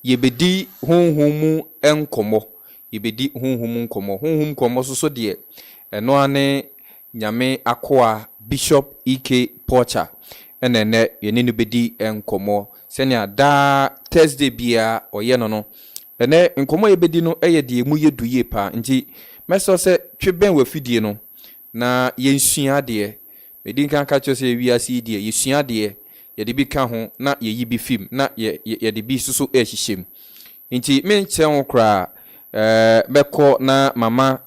yebedi honhom enkomo yebedi honhom nkomo honhom komo so de eno ane nyame akoa Bishop E.K. Porcher ene yene no bedi enkomo senia da Thursday bia oye no ene nkomo yebedi no eye de mu yeduye pa nti meso se tweben wafidie no na yensua de medin kan ka chose wiase de yesua de yede bi ka ho na yeyi bi film na yede bi susu ehyehyem nti menche ho kra beko na mama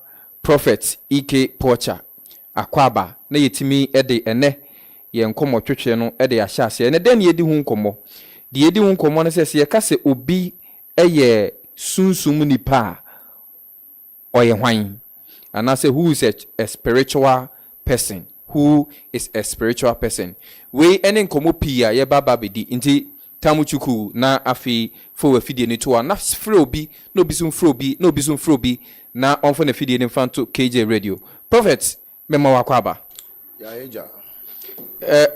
prophet E.K. Porcher akwaba na yetimi ede ene ye nkomo twetwe no ede ahyase ene den yedi hu nkomo de yedi hu nkomo no se ka se obi eye sunsum nipa oye hwan anase who is a spiritual person we ene nkomo pia ye baba bedi nti tamuchuku na afi fo afidie ni to na frɛ obi na obi sum frɛ obi na obi sum frɛ obi na onfo na afidie ni fanto KJ radio prophet mema wakwaba ya eja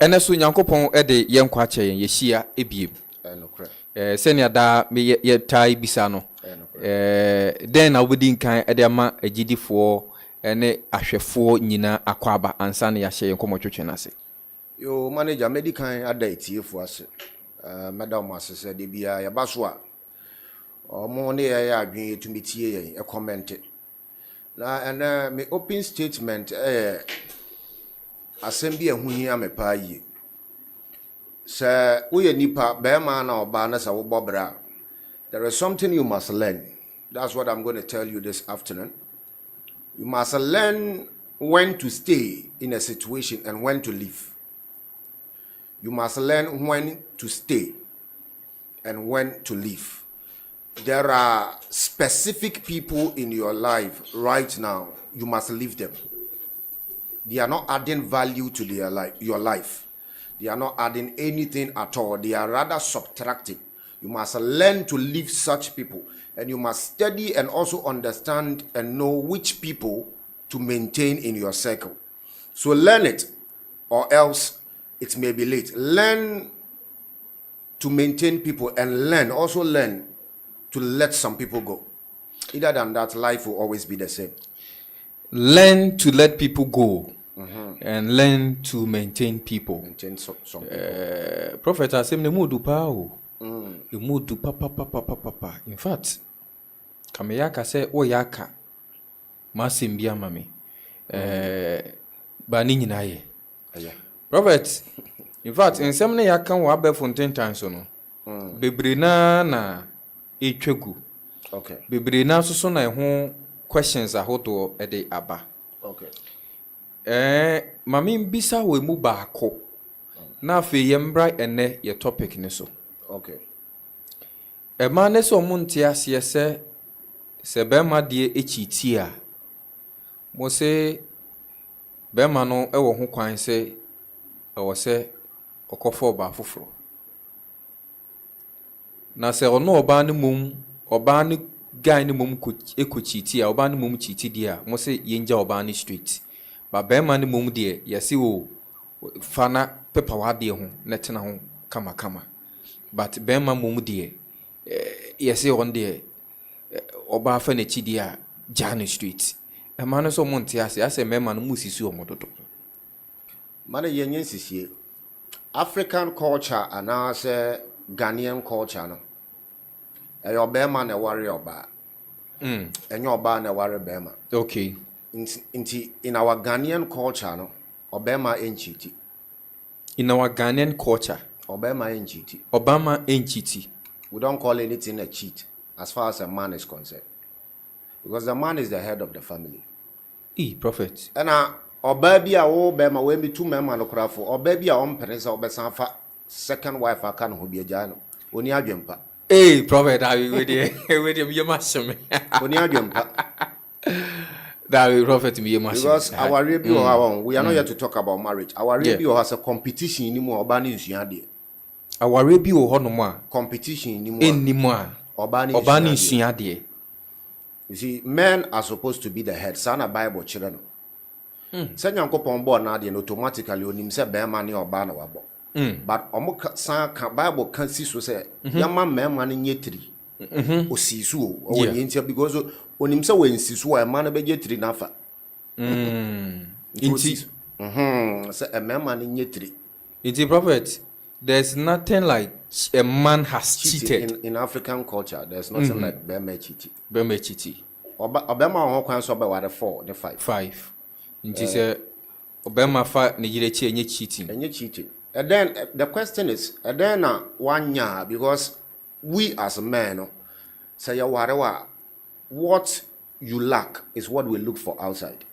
ene so nyankopon ede ye nkwa kye yen yehia ebiem enokre senia da me ye tai bisa no den na obedi nkan ede ama agidifo ene ahwefo nyina akwaba ansa na ya hye yen komotwetwe na se yo manager medical ada etiefo ase madam asese de bia ya baso a omo ne ya adwen etumitie yen e comment na me open statement assemble ehunyi amepa yi se uye nipa be ma na oba na sa wo bobra there is something you must learn. That's what I'm going to tell you this afternoon. You must learn when to stay in a situation and when to leave. You must learn when to stay and when to leave. There are specific people in your life right now. You must leave them. They are not adding value to your life. They are not adding anything at all. They are rather subtracting. You must learn to leave such people. And you must study and also understand and know which people to maintain in your circle. So learn it, or else it may be late. Learn to maintain people and also learn to let some people go. Either than that, life will always be the same. Learn to let people go. And learn to maintain people. Maintain some people. Prophet asem ne mudu pa o. Mudu papa. In fact, kameyaka se o yaka masimbia mami. Ba ni nyina ye. Prophet, in fact, nsem ne yaka wo abe fonten tan so no. Bebre na etwegu. Okay. Bebre na so na ho questions ahodo e de aba. Okay. Mami mbisa we mu baako. Na afi yembra ene ye topic ne so. Okay. Ma ne so munti ase se be ma de echiti a. Mo se be ma no e wo ho kwan se e wo se okofo ba foforo. Na se ono oba ne mum oba ne guy ne mum ekochiti a oba ne mum chiti dia mo se yenja oba ne street. Ba be ma ne mum de yesi wo fana pepa wa de ho na tena ho kama. But Bema Mumudie, yes, on the Oba Fenichidia, Jani Street. A man so Montias, as a man Musisu Mototo. Mana yensis African culture and now say Ghanaian culture. No, a your Bema and a warrior bar. And your bar and a warrior Bema. Okay. In our Ghanaian culture, no, Obama ain't cheaty. In our Ghanaian culture. Obama ain't cheaty. Obama ain't cheaty. We don't call anything a cheat as far as a man is concerned. Because the man is the head of the family. Prophet. And baby, Obama, when be two men, or baby, parents, or Besanfa, second wife, I can't who be a jano. Only a jumper. Prophet, I will with you, you must me. Only a jumper. That will prophet me, you must. Because our review, we are not here to talk about marriage. Our review has a competition anymore, Obani is yadi. Our review honoma competition anymore. Obani sunyade. You see, men are supposed to be the head. Sana Bible children. Send your couple on board now, automatically on himself, bear money or banner wabo. but Bible can see so say yama mema no nye 3 osisu o wonye because onim say we nsisu a man be je 3 nafa Inti say a mema no nye 3. Inti prophet, there's nothing like a man has cheated. In African culture, there's nothing like bema cheating. Bema cheating. Obema ho kwan so be ware 4 the 5. 5. Inti say Obema fa ne yire chi enye cheating. Enye cheating. And then the question is, and then one year, because we as men say whatever what you lack is what we look for outside.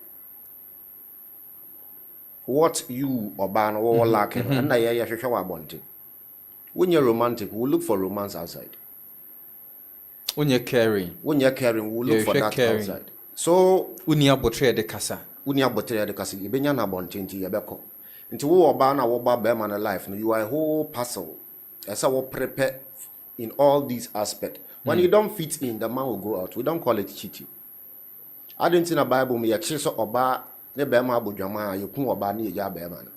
What you or ban or lacking, and I show when you're romantic, we look for romance outside. When you're caring, we look for that caring. Outside. So when you betray the casa, you benya na bontinti yebeko. Nti wo oba na wo ba be man life no, you are a whole puzzle. As I will prepare in all these aspects. When you don't fit in, the man will go out. We don't call it cheating. I didn't see in the Bible me actually so oba ne be man abodwama you kun oba ne ya be man.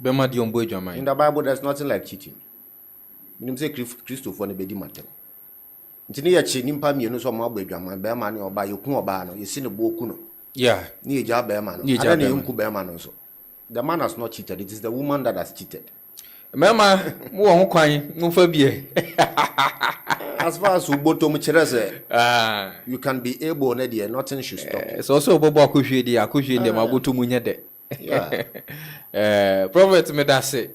Be man di ombo adwama. In the Bible there's nothing like cheating. Minim say Christopher ne be di matem. Nti ne ya che nimpa mienu so ma abodwama be man ne oba you kun oba no, you see ne boku no. Yeah. Ne ya be man no. Ada ne yunku be man no so. The man has not cheated. It is the woman that has cheated. Mama, mo ho kwan, mo fa bie. As far as uboto mo kire say, you can be able na there, nothing should stop. So also bobo akohwe dia, akohwe dia maboto mu nye de. Yeah. Prophet me da say,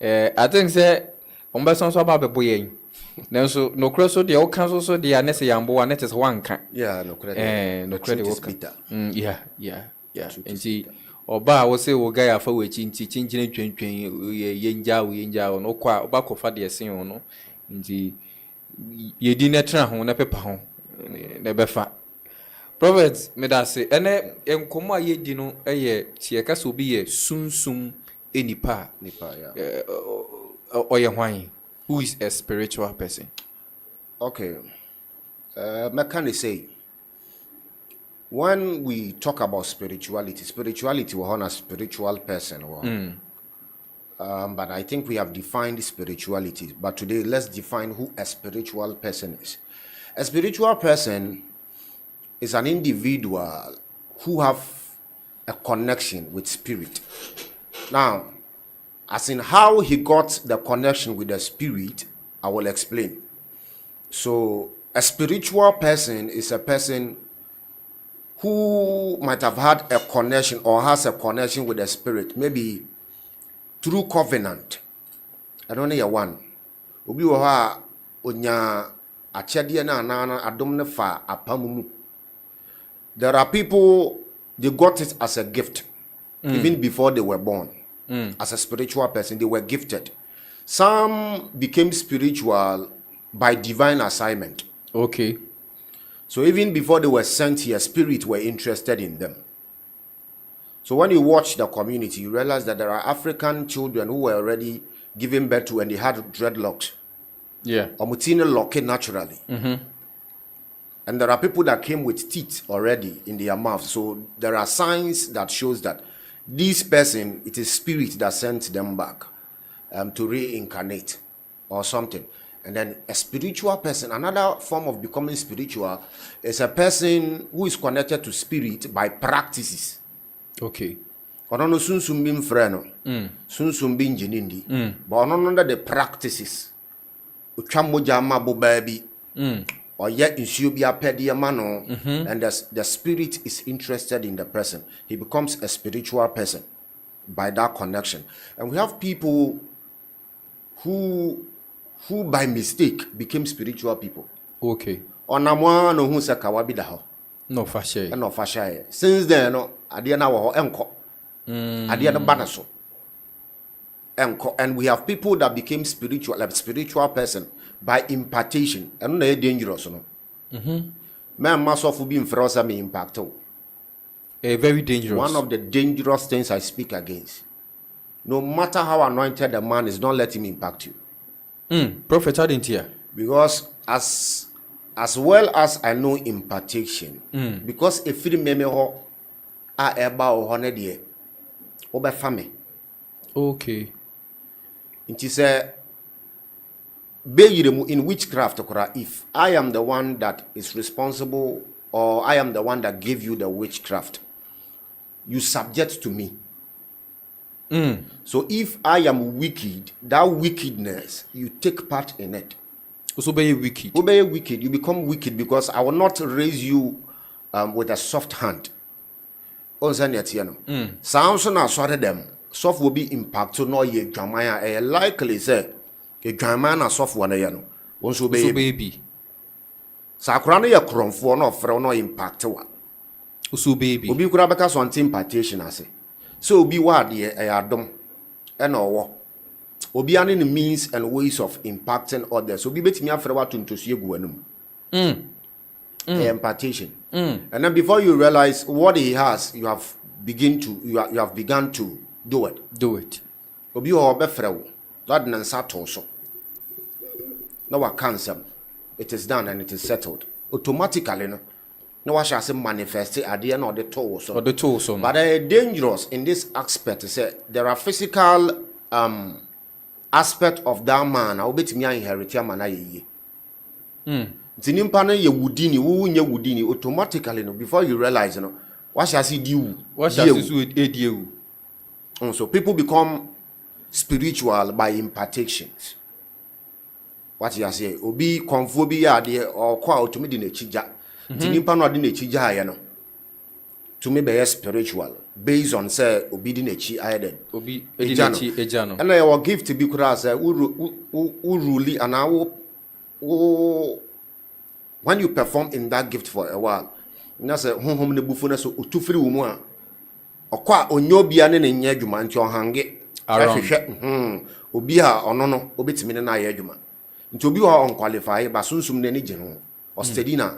I think say on be so ba bebo yen. Nanso no kro so dia o kan so dia na say yambo wa na te se wanka. Yeah, no credit. No credit wo kan. Yeah. Enti oba wo say wo guy afa we chinchi chinchine twentwen yenja no kwa oba kofa de sen ho no nti yedi na tra ho na pepa ho na befa prophet me da say ene enkomo ayedi no eye tie ka so bi ye sunsum enipa Yeah. Oye hwan who is a spiritual person? Okay. Me can say when we talk about spirituality we're on a spiritual person. But I think we have defined spirituality. But today, let's define who a spiritual person is. A spiritual person is an individual who have a connection with spirit. Now, as in how he got the connection with the spirit, I will explain. So, a spiritual person is a person who might have had a connection or has a connection with the spirit, maybe through covenant. I don't know one. Obi wo ha onya achede na na adom ne fa apamumu. There are people, they got it as a gift even before they were born. As a spiritual person, they were gifted. Some became spiritual by divine assignment. Okay. So even before they were sent here, spirit were interested in them. So when you watch the community, you realize that there are African children who were already given birth to and they had dreadlocks. Yeah. Omutine lock naturally. And there are people that came with teeth already in their mouth. So there are signs that shows that this person, it is spirit that sent them back to reincarnate or something. And then a spiritual person, another form of becoming spiritual, is a person who is connected to spirit by practices. Okay. Onono sunsum bi mfreno. Sunsum bi njinindi. But onono under the practices. Utwa moja ma bo baabi. Or yet insuo bi apede ma no. And the spirit is interested in the person. He becomes a spiritual person by that connection. And we have people who by mistake became spiritual people. Okay. Onamwa no hu se kawabi da ho. No fashe. No fashe. Since then no ade na wo ho enko. Ade na ba na so. Enko. And we have people that became spiritual, like spiritual person by impartation. And no dangerous no. Man masofu bi mfrosa me impact. Very dangerous. One of the dangerous things I speak against. No matter how anointed the man is, don't let him impact you. Prophet, I didn't hear. Because as well as I know impartation, because if you meme ho a eba o ho ne de obefa me. Okay. Nti say be in witchcraft if I am the one that is responsible or I am the one that gave you the witchcraft, you subject to me. So if I am wicked, that wickedness, you take part in it. So be wicked. Obey wicked, you become wicked because I will not raise you with a soft hand. Sounds na sorry them. Soft will be impacted no ye jamaya likely say a jamana soft one yano. Once obey baby. Sakrano ya cromfo no fro no impact wa. So baby. Obi kura beka so impartation ase. So obi wa de adom e na owo. Obi ane the means and ways of impacting others. Obi betimi afre wa tuntosu egu anum. Impartation. And then before you realize what he has, you have begun to do it. Do it. Obi o be frɛ wo. That nansa to so. No wa cancel. It is done and it is settled. Automatically no. No wa shall manifest at the end of the toe so. Or the toe so. But dangerous in this aspect is there are physical aspect of that man. I will bet me inherit your man aye. Tinimpa no ye wudini, wo nye wudini automatically no before you realize no. What shall see you? What shall see you? So people become spiritual by impartations. What you say? Obi konfo bi ya de or kwa otumi di n'echija. Tinimpa no di n'echija ya no. To me be spiritual based on say obi di n'echi ayeden. Obi di n'echi eja no. And your gift be kura say who rule and now when you perform in that gift for a while, na say honhom ne bufu na so otufiri wo mu a okwa onyobia ne nye adwuma nti ohange ahwehwe obi a ono no obetimi ne na ye adwuma nti obi wa on qualify ba sunsum ne gye no o steady na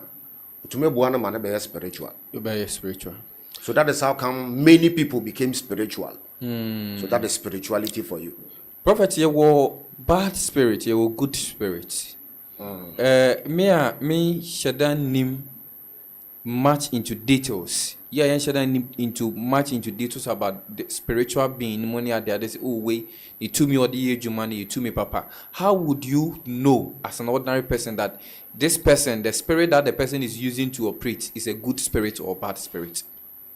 otumebua na ma na be spiritual. You be spiritual. So that is how come many people became spiritual. So that is spirituality for you. Prophet, you were bad spirit, you were good spirit. Me shadan nim much into details. Yeah, shadan into much into details about the spiritual being. Money at there, they say, oh wait, you to me or the age money, you to me, Papa. How would you know as an ordinary person that this person, the spirit that the person is using to operate, is a good spirit or bad spirit?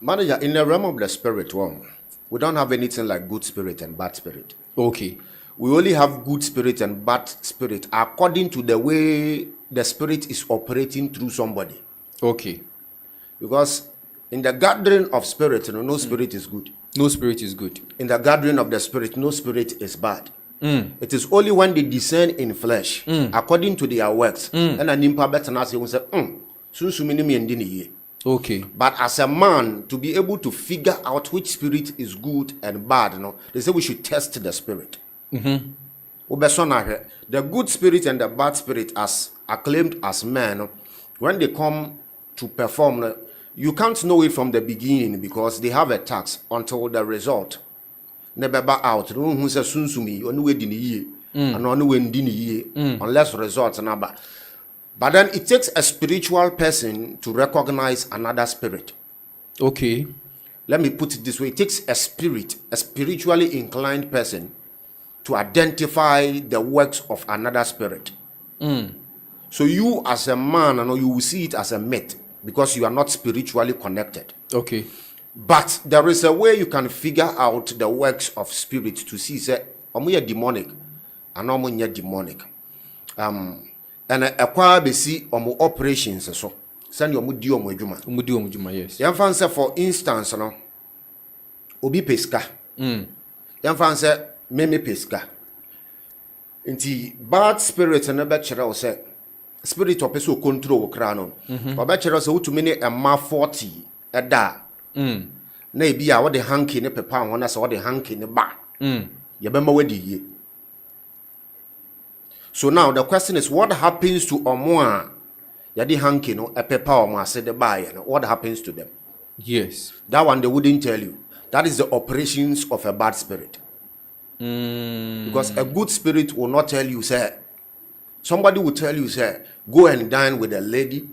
Manager, in the realm of the spirit one, we don't have anything like good spirit and bad spirit. Okay. We only have good spirit and bad spirit according to the way the spirit is operating through somebody. Okay. Because in the gathering of spirit, no spirit is good. No spirit is good. In the gathering of the spirit, no spirit is bad. It is only when they discern in flesh, according to their works, and an impa better not say, okay. But as a man, to be able to figure out which spirit is good and bad, they say we should test the spirit. The good spirit and the bad spirit, as acclaimed as men, when they come to perform, you can't know it from the beginning because they have a tax until the result. Never back out. Unless results number. But then it takes a spiritual person to recognize another spirit. Okay. Let me put it this way. It takes a spiritually inclined person to identify the works of another spirit. So you as a man, you will see it as a myth because you are not spiritually connected. Okay. But there is a way you can figure out the works of spirit to see, say, are demonic and are demonic. And a choir be see operations so. Send your mudio mujuma. Yes. Yan fan say for instance, obi peska. Yan fan say meme peska. Inti bad spirit na be kire o say spirit of person control kra no. Ba be kire say utumi ne emma 40 eda. Na e bia wo de hanky ne pepa won na say wo de hanky ne ba. Ye be ma wadi ye. So now the question is, what happens to omo ya de hanky no e pepa omo ase de ba ye no? What happens to them? Yes. That one they wouldn't tell you. That is the operations of a bad spirit. Because a good spirit will not tell you, say, somebody will tell you, say, go and dine with a lady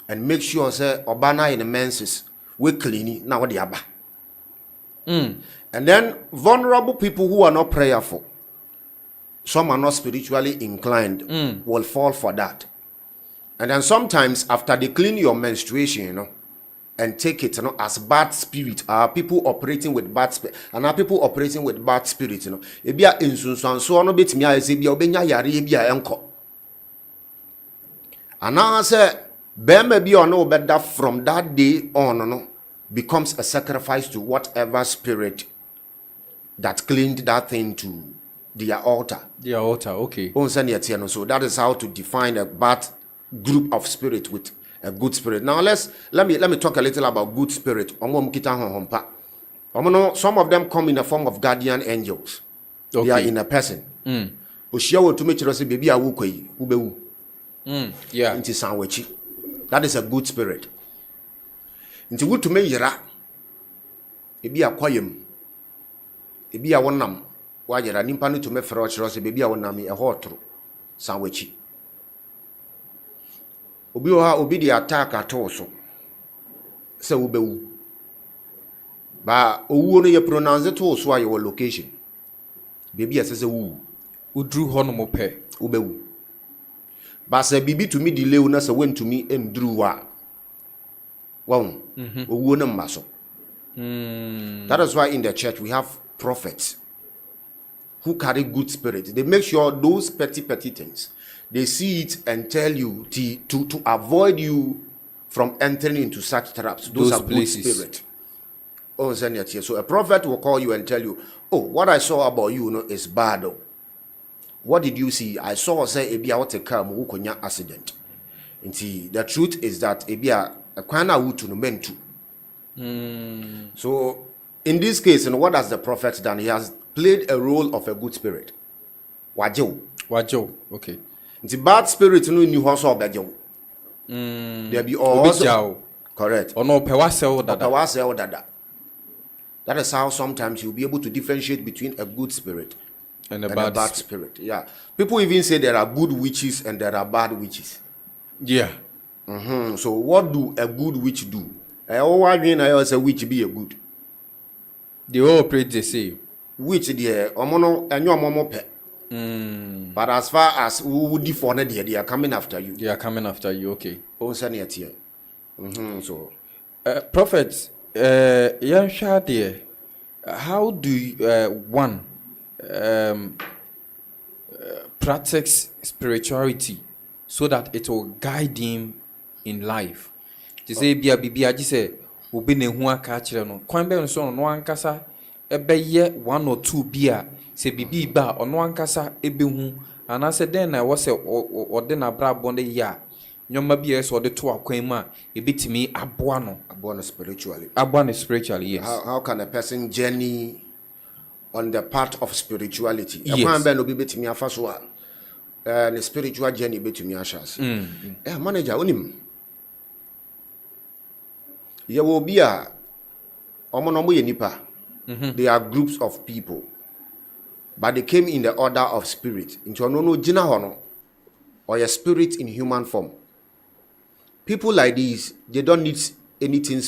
and make sure, say, Obana in the menses, we clean now what they are. And then vulnerable people who are not prayerful, some are not spiritually inclined, will fall for that. And then sometimes after they clean your menstruation, and take it, as bad spirit, are people operating with bad spirit, and are people operating with bad spirit, ebia insunsan so no betimi ayese bia obenya yare bia enko. And now say bema bi ono obeda from that day on, becomes a sacrifice to whatever spirit that cleaned that thing to their altar. Their altar, okay. So that is how to define a bad group of spirit with a good spirit. Now let me talk a little about good spirit. Some of them come in the form of guardian angels. Okay. They are in a person. Yeah. That is a good spirit. Into good to me yira. Ebi akwayem. Ebi awonam. Wa yira nimpa no to me fere ochiro se bebi awonam e hotro sanwachi. Obi oha obi di attack ato so. Se wo bewu. Ba owu no ye pronounce to so ayo location. Bebi asese wu. Udru ho no mo pe. Wo bewu. Ba se bibi to me delay na se wen to me endru wa. Wow. Owu no mma so. That is why in the church we have prophets who carry good spirit. They make sure those petty things, they see it and tell you to avoid you from entering into such traps. Those are places. Good spirit. Oh, so a prophet will call you and tell you, oh, what I saw about you, is bad. Oh. What did you see? I saw say ebia what come who konya accident. And see, the truth is that ebia a kwana wutu no mentu. So in this case, what has the prophet done? He has played a role of a good spirit. Wajo. Okay. The bad spirit no ni ho so obejo. There be also correct. Ono pewasel dada. That is how sometimes you'll be able to differentiate between a good spirit and a bad spirit. Yeah. People even say there are good witches and there are bad witches. Yeah. So what do a good witch do? I always say witch be a good. They all operate the same. Witch there, omono enyo momo pe. But as far as who would for they are coming after you. They are coming after you, okay. So prophet, how do one practice spirituality so that it will guide him in life? To say bia bibia ji say obi na hu aka kire no kwan be so no ankasa ebeye 1 or 2 bia se bibi ba ono ankasa ebehu anase den na wo se ode na bra bonde ya nyoma bia so ode to akwan ma ebetimi aboa no spiritually yes. How can a person journey on the path of spirituality? Yes. Be no bi betimi afa so the spiritual journey betimi ashas. Manager onim ye will be a nipa. They are groups of people, but they came in the order of spirit. Into no jina hono or a spirit in human form. People like these, they don't need anything.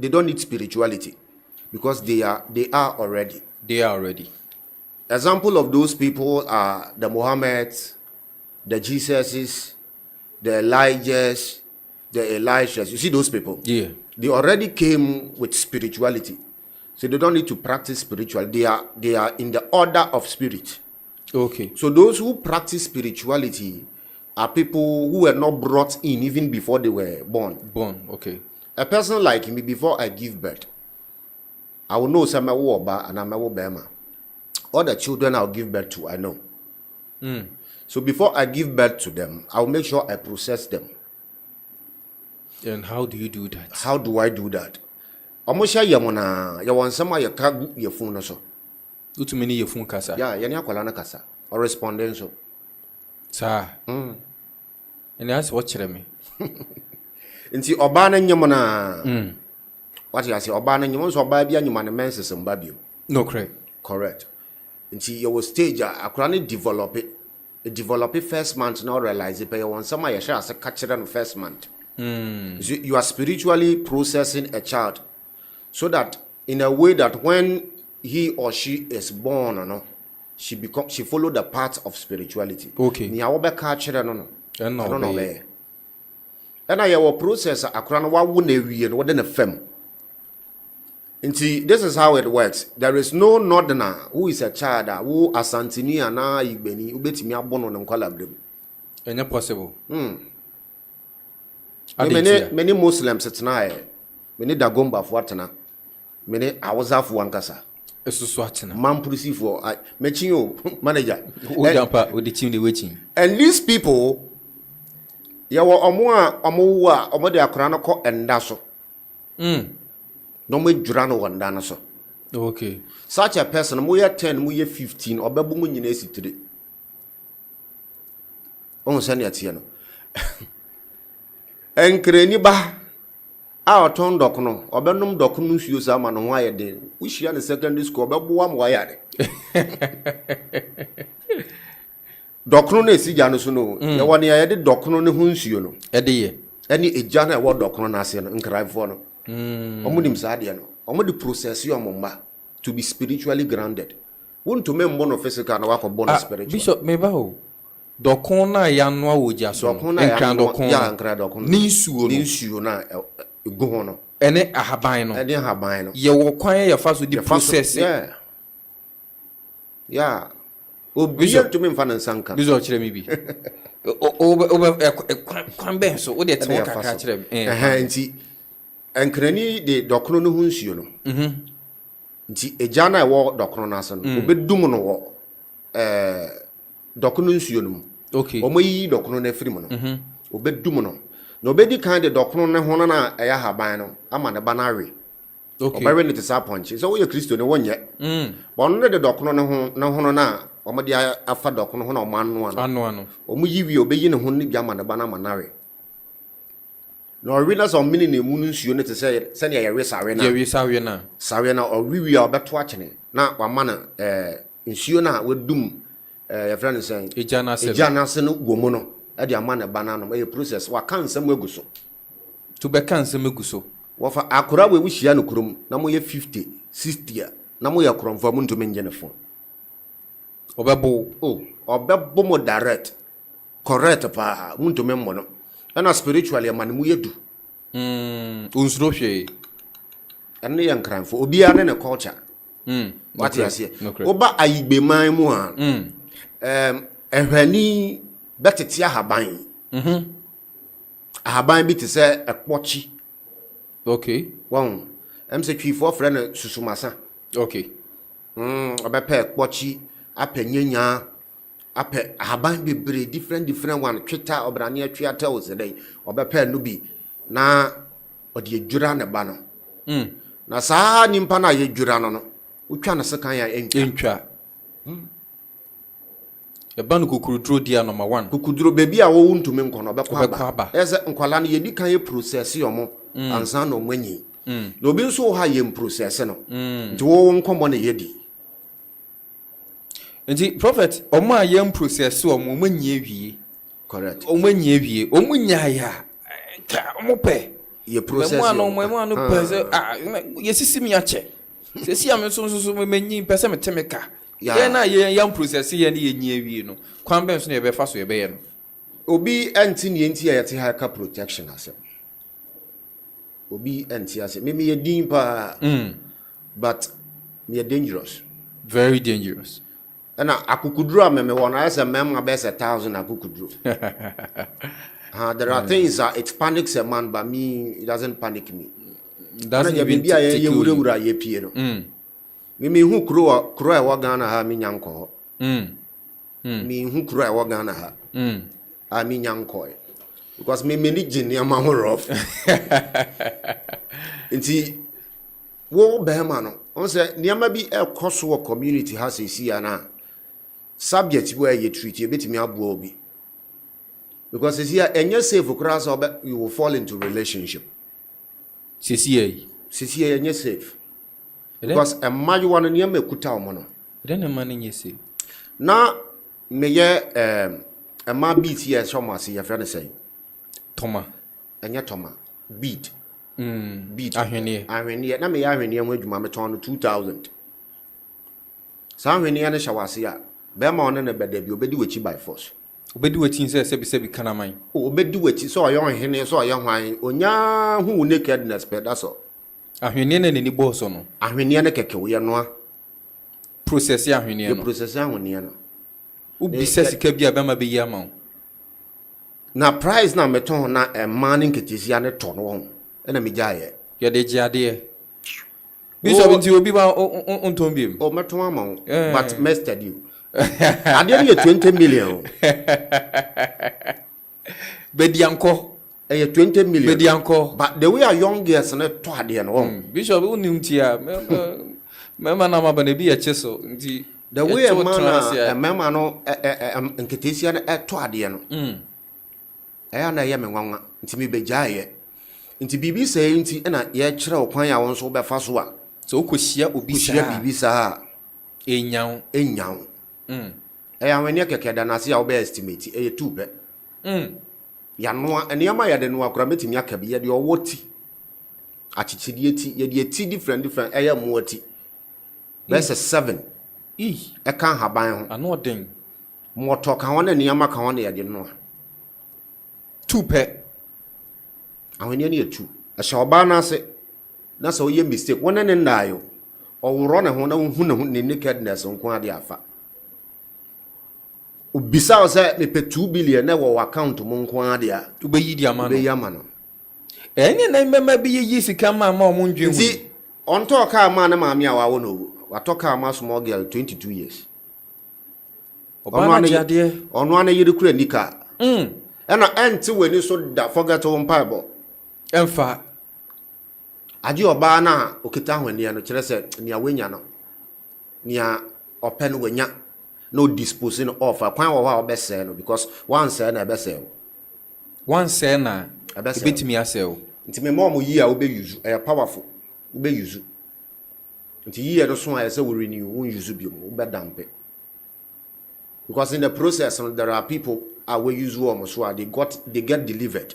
They don't need spirituality because they are already. They are already. Example of those people are the Mohammeds, the Jesuses, the Elijahs, the Elishas. You see those people? Yeah. They already came with spirituality. So they don't need to practice spiritual. They are in the order of spirit. Okay. So those who practice spirituality are people who were not brought in even before they were born. Okay. A person like me, before I give birth, I will know some Oba and I'm Bema. All the children I'll give birth to, I know. So before I give birth to them, I'll make sure I process them. And how do you do that? How do I do that? Omosha yamona ya wansama ya kagu ya phone no so. Utumini ye phone kasa. Yeah, yani akwala na kasa. Or responding so. Sir. And that's what me. Nti oba na nyamona. What you say oba na nyamon so oba bia nyuma na menses mba bio. No correct. Nti you will stage akwala ni develop it first month now realize it pay wansama ya sha as catch no first month. You are spiritually processing a child so that in a way that when he or she is born, she followed the path of spirituality. Okay. Ni awobe ka kire no. ɛna No ɔbɛyɛ be. And I will process akra no wa wo na wie no wode na fam. Nti this is how it works. There is no northerner who is a child who asantini ana igbeni ubetimi abono no nkwala brem. ɛnyɛ possible. Many Muslims tena many dagomba fo atena. Many awuza fo ankasa. ɛsoso atena Mampurusi fo mechin o manager. wodampa wode chim de wechin. And these people yawo omo wo a omo de akra no kɔ enda so. No me dwura no wanda no so. Okay. Such a person mo ye 10 mo ye 15 obebu mo nyina esitire. On sane atie no. Enkreni ba a oton dok no obenum dok no nsuo sa ma no ho aye den. Wo hia ne secondary school obebu am wayare. Dok no na esija no so no. Ye woni ye de dok no ne ho nsuo no. ɛde yɛ Any eja na wo dok no na ase no nkraifo no. Omudim sa de no. Omudi process yo mumba to be spiritually grounded. Won to me mbono physical na wako born spiritual. Bishop meba ho dokon na ya no awoja so Nkran dokon ya nkran dokon ni nsuo ni nsuo na ego ho no ene ahaban no ene ahaban no ye wo kwan ye fa so di process yeah obi to me mfa na nsanka Bishop kire me bi o kwan ben so wo de te wo kaka kire me nti enkrani de dokon no ho nsuo no nti eja na wo dokon na ase no obedum no wo dokon nsuo no. Okay. Omo yi dokno na firi mu no. Obedum no. Na obedi kan de dokno ne ho na eya haban no ama ne ba na awe. Okay. Obawe ne tesa ponche. So we Kristo ne wonye. Bon ne de dokno ne ho na omo de afa dokno ho na omo anu. Omo yi wi obeyi ne ho ne bi ama ne ba na ama na awe. No wi na so mini ne mu nsuo ne te se ne ye we sawe na. Ye we sawe na. Sawe na o wi a obeto akene na wa ma na nsuo na wedum your friend is saying Ejana se no gomo no e de ama ne banana e process wa kan nsem aguso to be kan nsem aguso wo fa akora we hia no kurum na mo ye 50 60 na mo ye kromfo mo ntome nje ne fo obebo mo direct correct pa mo ntome mo no na spiritually man mo yedu unsuro hwe ene ye nkranfo obi ane ne culture what you say oba ayigbe man mu a ehwani betete ahaban ahaban bi te se ekpochi. Okay. Won se twifo frɛ no susumasa. Okay. Obepe ekpochi apanyanya apɛ ahaban bebre different one tweta obrane atwiata o se dai obepe no bi na ode adwura ne ba no na saa nimpa na ye dwura no no utwa na sekan ya entwa Ebanu kukuduro dia number 1. Kukuduro baby a wo ntumi nkono bekwa. Eze nkwala no yedi kan ye process yomo ansa no mwanyi. Na obi nso ha ye process no. Nti wo nkomo na yedi. Nti prophet omo a ye process omo mwanyi awie. Correct. Omwanyi awie. Omunya ya omo pe ye process. Mo anu pe ye sisi mi ache. Sisi am so menyi pese metemeka. Ye na ye yam process ye ne ye nyi awie no kwan ben so na ye be fa so ye be ye no obi anti ne enti ye te haka protection asem obi anti asem me ye din pa but me dangerous, very dangerous. And akukuduro ameme won ase mem abe 1000 akukuduro. There are things that it panics a man, but me it doesn't panic me. Doesn't even take you. Me hu kuro e wa Ghana ha me nyanko. Me hu kuro e wa Ghana ha. A me nyanko. Because me ni gin ya ma ho rough. Nti wo be ma no. On say niam bi e koso community ha se si ana. Subject where you treat you betimi abo obi. Because it's here enye safe cross you will fall into relationship. CCA enye safe. Because a maju one near me kuta omono. Then a man in safe. Na me ye a ma beat here so see your friend say. Toma. Enye Toma. Beat. Beat. Ahwene. Na me ya ahwene we dwuma me ton 2000. Sa ahwene ya ne shawase ya. Bema on ne bede bi obedi wechi by force. Obedi wetin say be kanaman. Obedi wechi so oyon hene so oyon hwan onya hu nakedness pe that's all. Ahwene na ni boss no. Ahwene ne keke wo ye no. Process ahwene no. Process ahwene no. Ubi sika bia bema be yi ama. Na price na meton na man nketisia ne to no. Na me gyaye. Ye de giade. Bishop nti obi ba onton biem. O meton ama but mested you. Ade ye 20 million. Bedianko. 20 million. Bedianko. But the way our young girls na to ade no. Bishop unim tia. Mema na ma bana bi ya cheso nti the way a man mema no nketisia na to ade no. Eya na ye me nwanwa nti me begyaye. Nti bibi say nti na ye kyerɛ okwan ya won so be fa so a. So ukohia obi sa bibi sa enyaw. Eya wani keke da na se ya wo be estimate e 2 be. Ya no enema ya de no akora metimi akabi ye de owoti. Achichidi eti ye de eti different eya muoti. Verse 7. E kan haban ho. Ano den. Moto kan wona enema kan wona ye de no. 2 pe. Ahwene ne 2. Ehye oba na se na so ye mistake wona ne ndayo. Oworo ne ho na hu ne nakedness nko ade afa. Ubisa say me pe 2 billion na wo account mo nko ade a. Ubeyi di ama no. Ubeyi ama no. Enye na mmema bi yi sika ma omo ndwe hu. Nti onto ka ma na maami a wawo no. Watoka ma small girl 22 years. Obana jade. Ono ana yiri kura nika. Ena enti weni so da forget on pipe. Emfa. Aji oba na okita hwene no kire se nia wenya no. Nia open wenya no disposing of kwan wo ha obese no because one say na ebese. One say na ebetimi asel. Nti me mom yi a obe use e powerful. Obe use. Nti yi e no so a say we renew won use bi mo obe dampe. Because in the process there are people we use warm so they get delivered.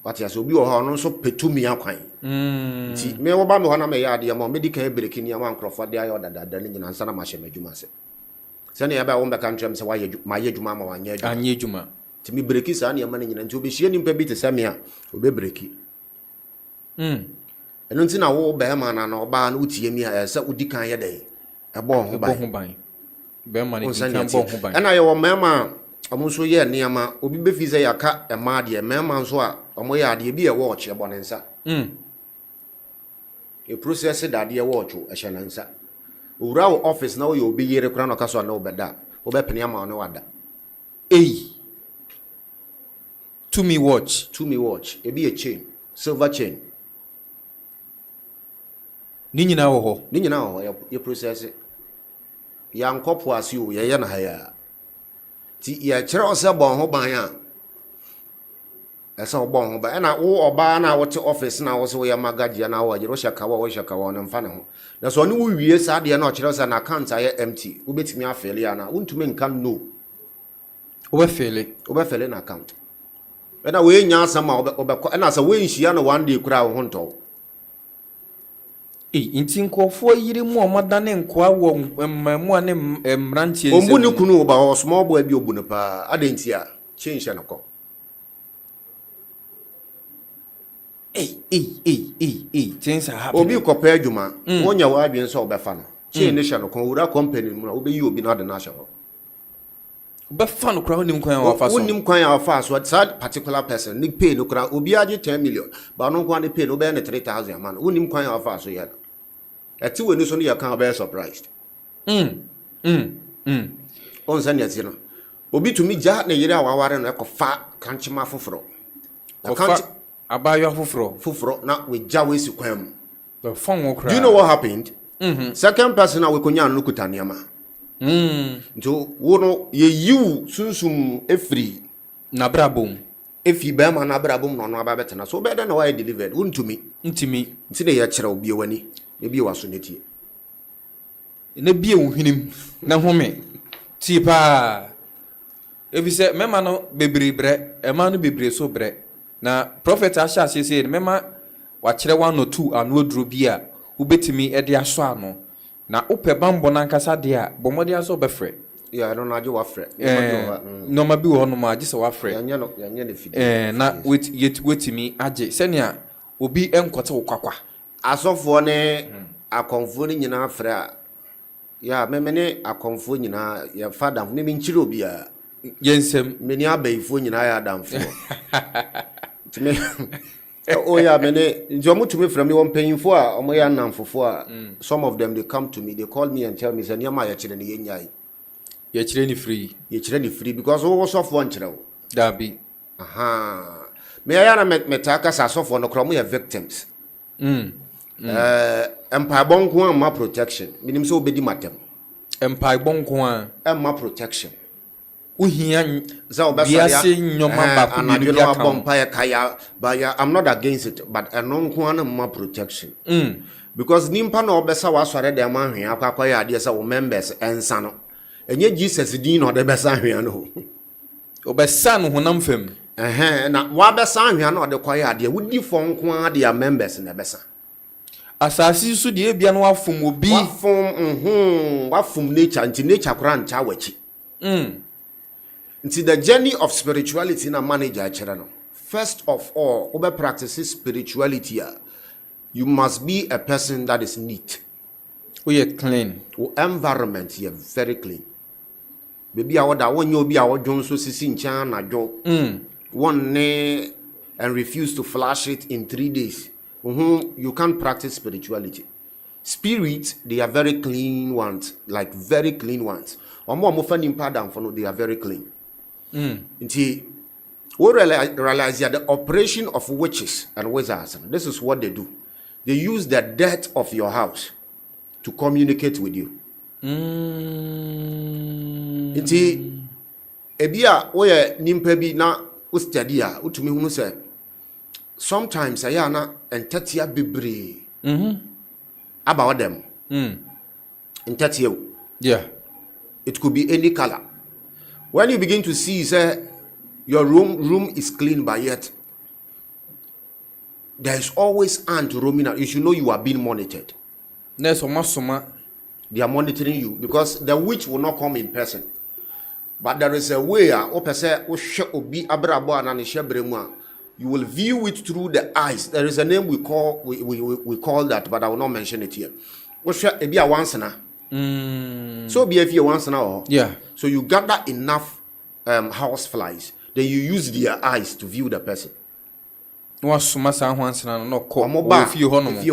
But yes, obi o ha no so petumi akwan. Nti me wo ba me ho na me ya ade ma medical break ni am ankrofo de ayo dada ni nyina nsa na ma hye madwuma se. Se na ya ba wo mbeka ntwem se wa ye ma ye dwuma ma wa anye dwuma. Anye dwuma. Nti me breaki sa na ya ma ni nyina nti obi hye nimpa bi te se me a obe breaki. Eno nti na wo ba ma na oba na utie mi a se udi kan ye den. Ebo ho ban. Be ma ni kan bo ho ban. Ana ye wo mema amunso ye niama obi be fi se yaka e ma de mema nso a omo ya de bi e watch e bonensa. E process da de watch e hyenansa. Owura wo office na wo ye obi yere kura no kaso na obeda. Obepene ama no wada. To me watch. E be a chain, silver chain. Ni nyina wo ho. Ye process. Ya nkopo ase o ye na ha ya. Ti ya kire o se bon ho ban a. Esa o bon ho ban na wo oba na wo te office na wo se wo ya magagia na wo agiro shaka wo no mfa ne ho. Na so ne wo wie sa de na o kire se na account aye empty. Wo betimi afele ya na wontumi nka no. Wo be fele na account. Na we nya asama obekọ na sa we nhia na one day kura wo honto. Inti nkofo yiri mu omadane nkoa wo mmamu ane mrantie eze. Ombu ni kunu oba o small boy bi obu ne pa adenti a change na ko. Things are happening. Obi kopa adwuma, wonya wa adwen so obefa no. Change ne hye no ko wura company mu na obeyi obi na de na hye ho. Obefa no kra onim kwan wa fa so. Onim kwan ya fa so that particular person ni pay no kra obi age 10 million. Ba no kwan ni pay no be na 3000 man. Onim kwan ya fa so ya. Ati we no so no ya kan be surprised. On san ya no. Obi tumi ja na yire awaware no ekofa kanchima foforo. Kofa abayo foforo na we ja we si kwan mu. The phone wo kra. Do you know what happened? Second person na we konya no kutaniama. Njo wono ye yiwu sunsum efri na brabom efi ba ma na brabom no aba betena so be da na why delivered untumi ntimi nti ne ye kire obi wani ne bi waso netie ne bie wohwinim na home ti pa ebise mema no bebre bre ema no bebre so bre na prophet asha asese mema wa kire 1 or 2 anu oduro bi a ubetimi e de aso ano na upe bambo nankasa de a bomode aso befre yeah I don't know what fret no ma bi wo no ma gise wa fre yanya ne fidi na wetimi age senia obi enkote wo kwakwa asofo ne akonfo ni nyina fre a ya memene akonfo nyina ya fada me nchire obi a yensem meni abaifo nyina ya adamfo timi oh yeah mene njomu tumi from me one payinfo a omo ya namfofo a some of them they come to me, they call me and tell me say niam ya kire ne yenyai ye kire ni free because wo sofo nchire wo da bi aha me ya na metaka sa sofo no kromo ya victims empire bonko am protection minim so obedi matem empire bonko am protection uhia za obesa ya nyoma ba ko mi bi aka bompa kaya ba ya I'm not against it but enonko am protection because nimpa na obesa wasore dem ahwe akwa ya ade sa wo members ensa no enye Jesus din no de besa ahwe no obesa no honam fam na wa besa ahwe no de kwa ya ade wudi fon ko ade ya members na besa asasi su de bia no wafom obi wafom nature kura ncha wachi nti the journey of spirituality na manager akere no first of all obe practice spirituality you must be a person that is neat. We are clean. Your environment you very clean. Baby awoda wonyo obi awodwon so sisi ncha na dwo. One ne and refuse to flash it in 3 days. You can't practice spirituality. Spirits, they are very clean ones, like very clean ones. Omo fa nimpa dan for no, they are very clean. Nti we realize that the operation of witches and wizards, this is what they do. They use the dirt of your house to communicate with you. Nti ebia we nimpa bi na o study a utumi hunu say sometimes ayana entatia bebre about them. Entatia. Yeah. It could be any color. When you begin to see say your room is clean, but yet there is always ant roaming out. You should know you are being monitored. They are monitoring you because the witch will not come in person. But there is a way you will view it through the eyes. There is a name we call that, but I will not mention it here. So be if you once now. Yeah. So you gather enough house flies, then you use their eyes to view the person. If you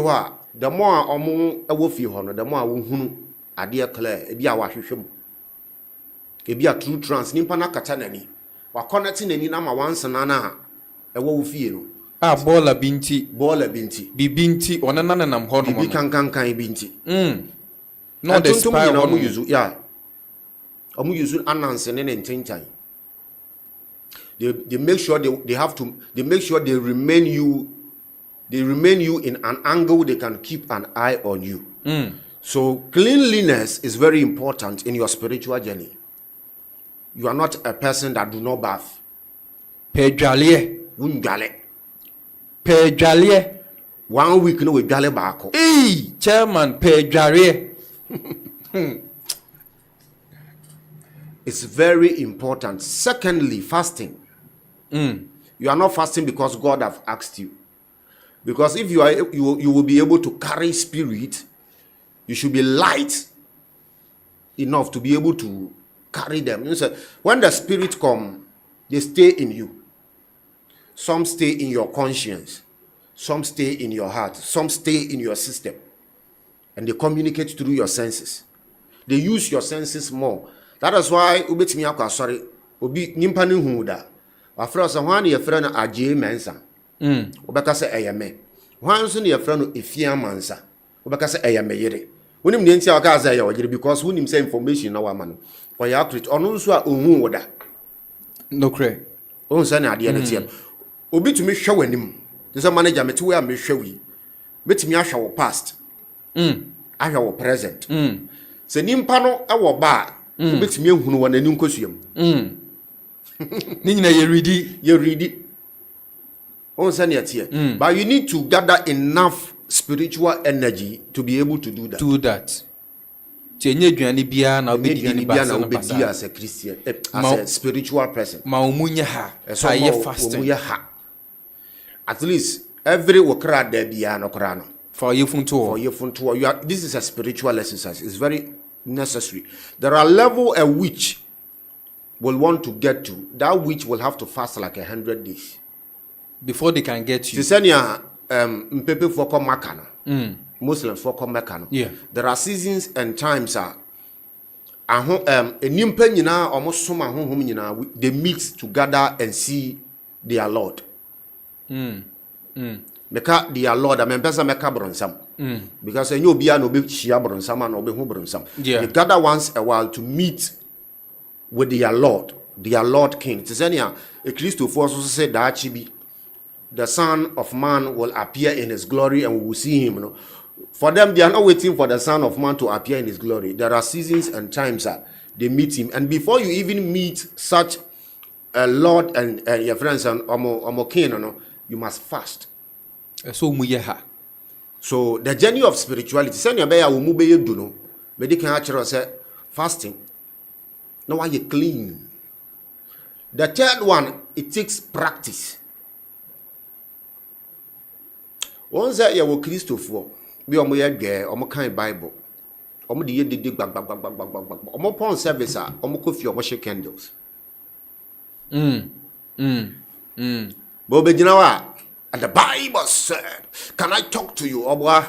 are the more the more who are dear clear, a bia washum. A bia true trans nimpana katanani. Wa connecting any number once and a wo feel. Bola binti. Bibinti, on an anam honor. Bibi can binti. Not the spy use, yeah. Use announcing in time. They make sure they make sure they remain you in an angle they can keep an eye on you. So cleanliness is very important in your spiritual journey. You are not a person that do not bath. Pedjalie. 1 week no we jale bako. Hey, chairman pedjalie. It's very important. Secondly, fasting. You are not fasting because God have asked you. Because if you are, you will be able to carry spirit. You should be light enough to be able to carry them. When the spirit come, they stay in you. Some stay in your conscience. Some stay in your heart. Some stay in your system. And they communicate through your senses. They use your senses more. That is why ubetimi akwa sorry obi nimpa ne hu da. Wa fra so hwan ye fra na agye mensa. Obeka se eyeme. Hwan so ne ye fra no efia mansa. Obeka se eyeme yire. Wonim ne ntia waka za ye wajire because wonim say information na wa ma no. Oya accurate ono nso a ohun woda. No cray. On say na ade ne tie. Obi tumi hwe wanim. This manager meti we am hwe wi. Metimi ahwe wo past. Ahwe wo present. Se nimpa no e wo ba betimi ehunu wona ni nkosuam ni nyina ye ready on say na tie but you need to gather enough spiritual energy to be able to do that Enye aduane biara na obedi Any ni biana basa na obedi basa. as a Christian, as a spiritual person. Ma omunye ha. So Sa ye mo fasting. ha. At least every wakra there biano krano. For ye funto. For you to you are, this is a spiritual exercise. It's very necessary. There are levels at which will want to get to. That which will have to fast like 100 days Before they can get you. Tisenia mpepe for come Makano. Muslims for come Makano. Yeah. There are seasons and times enimpa nyina almost soma honhom nyina they meet together and see their Lord. Meka their Lord, I mean pesa meka bronsam. Because enyo bia no be shia bronsam and obe hu bronsam. Yeah. They gather once a while to meet with their Lord King. Tisenia a Christopher also said that chibi the Son of Man will appear in his glory and we will see him. You know? For them, they are not waiting for the Son of Man to appear in his glory. There are seasons and times that they meet him. And before you even meet such a Lord and your friends and Omo King, you must fast. So muye ha. So the journey of spirituality, send your bear will move you do no. But they can actually say fasting. Now why you clean. The third one, it takes practice. Once that you were Christopher, be on my gay, or my kind Bible, or my dear dig back, or more porn service, or more coffee or wash candles. But you know what? And the Bible said, can I talk to you, Obwa?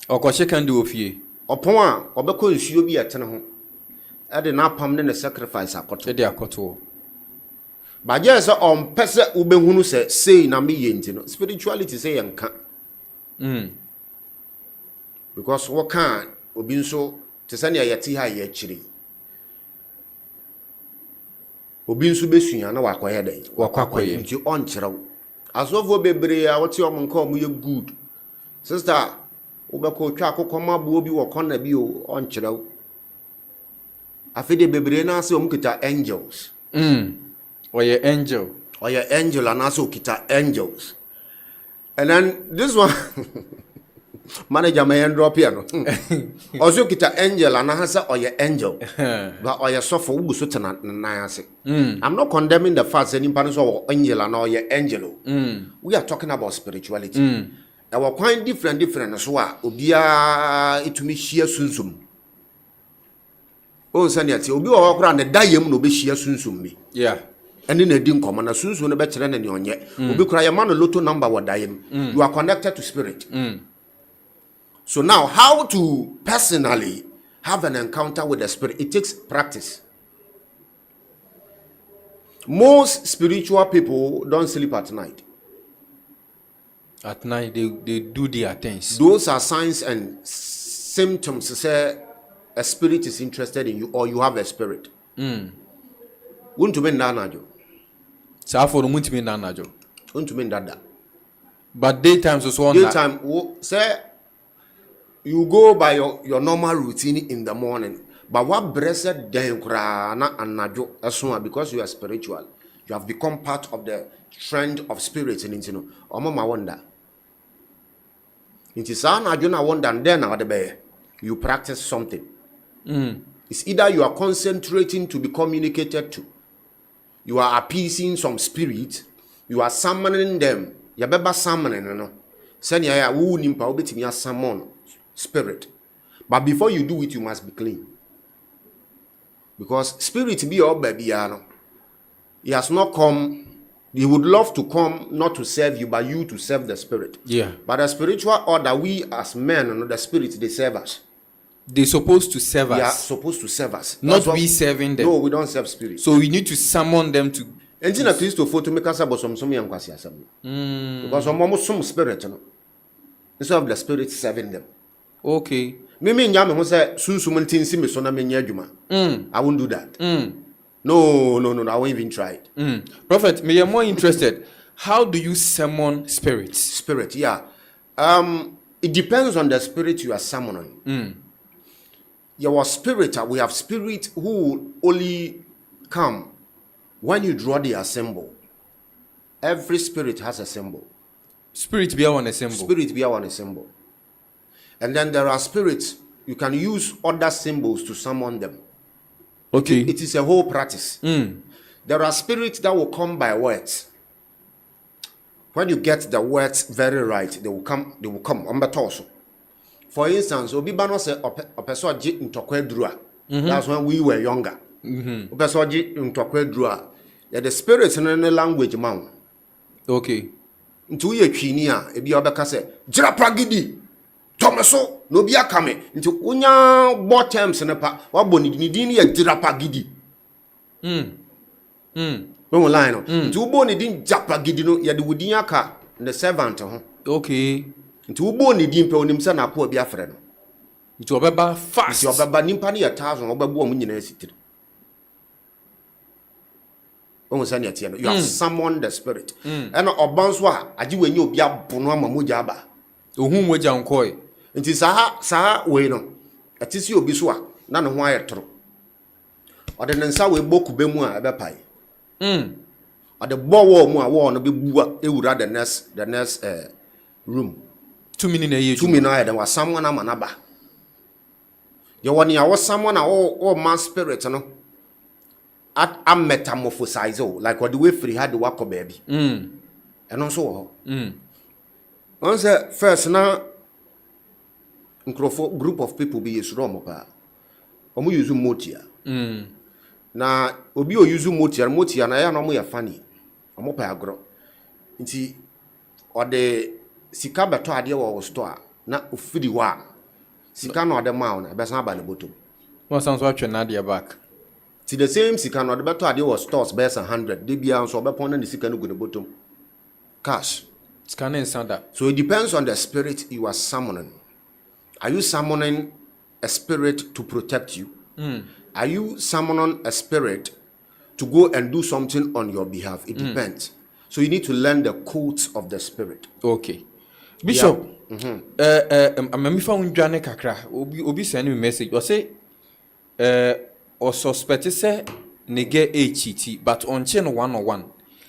Or kwashe can do of ye. Upon or because you be at home. I did not permanent a sacrifice. I got They are koto. But yes, on Pesa Ubehunu say, na me yentino. Spirituality say, and can't. Because what can Obin so to send ya yati ha ye chiri. Obin so besu na wakwa yede. Wakwa ye. Nti on chiraw. Asofo bebre a wote omonka omo ye good. Sister, ubeko twa akokoma bo obi wo kona bi o on chiraw. Afide bebre na ase omkita angels. Or your angel. Or your angel and also kita angels. And then this one manager may drop here. Also kita angel and answer or your angel. But or your suffer ubusutana nayase. I'm not condemning the fact that any parents or angel and or your angel. We are talking about spirituality. Our quite different as well. Ubia it me share sunsum. Oh sanyati obi wa wakra ne dayem no be share sunsum me. Yeah. And in a dim common as soon as you better than your yet. Ubi cry a man a lotto number what dying. You are connected to spirit. So now how to personally have an encounter with the spirit? It takes practice. Most spiritual people don't sleep at night. At night they do their things. Those are signs and symptoms to say a spirit is interested in you or you have a spirit. Wouldn't you mean nanajo? So for the muntimi nanajo. Wouldn't you mean that? But daytime so on. Daytime, say you go by your normal routine in the morning. But what blessed day na anajo asuma because you are spiritual. You have become part of the trend of spirits in intino. Omama wonder. It is anajo na wonder and then you practice something. It's either you are concentrating to be communicated to. You are appeasing some spirit. You are summoning them. You are summoning, you know. Send ya who nimpa obetimi summon spirit. But before you do it, you must be clean. Because spirit be your baby, he has not come. He would love to come not to serve you, but you to serve the spirit. Yeah. But the spiritual order, we as men, the spirit, they serve us. They're supposed to serve us. They are supposed to serve us. Not we serving them. No, we don't serve spirit. So we need to summon them to. And in a Christo to make us about some young Because some spirit, instead of the spirit serving them. Okay. Mimi nyame ho say sunsumun tinsi me so na menya adwuma. I won't do that. No, I won't even try it. Prophet, me are more interested. How do you summon spirits? Spirit, yeah. It depends on the spirit you are summoning. Your spirit, we have spirit who only come when you draw their symbol. Every spirit has a symbol. Spirit be on a symbol. Spirit be on a symbol. And then there are spirits you can use other symbols to summon them. Okay. It is a whole practice. There are spirits that will come by words. When you get the words very right, they will come. For instance, Obi Bano say opeso ji ntokwa duru. That's when we were younger. Opeso ji ntokwa duru. The spirits in the language man. Okay. Nti ye twini a ebi obeka say jirapagidi tomeso no bia kame nti unya bo terms ne pa wa bo ni din ye jirapagidi. No line no. Nti ubo ni din japagidi no ye de wudin aka the servant ho. Okay. Nti ubo ni din pe onim se na ko bia frɛ no. Nti obeba fast. Nti obeba nimpa ne 1000 obeba om nyina asitiri. You have summoned the spirit. And obanswa aji wenye obi abono ama moja aba. Ohun moja nkoi. Nti saa we no. Atisi obi so a na ne ho ayetro. Ode ne nsa we boku be mu a ebepai. Ode bowo mu a wo no be bua ewura the next room. 2 minutes na ye. 2 minutes na dem wa someone ama na ba. Ye woni a wo someone a o man spirit no. At metamorphosize like what the way free had the work of baby. And also, once first now, group of people be used wrong about. Omu use motia. Na obi o use motia na ya no mo ya funny. Omo pa agro. Nti o de sika beto ade wo store na ofidi wa. Sika no de ma na be san aba ne bottom. What sounds what na dia back. See the same sika no the better idea was stores best 100. They be so be pon the sika no go the bottom. Cash. Scanning sound. So it depends on the spirit you are summoning. Are you summoning a spirit to protect you? Are you summoning a spirit to go and do something on your behalf? It depends. So you need to learn the codes of the spirit. Okay. Bishop. I'm found Johnny Kakra. Obi send me message. Or say or suspect say nege HT but on chain 101.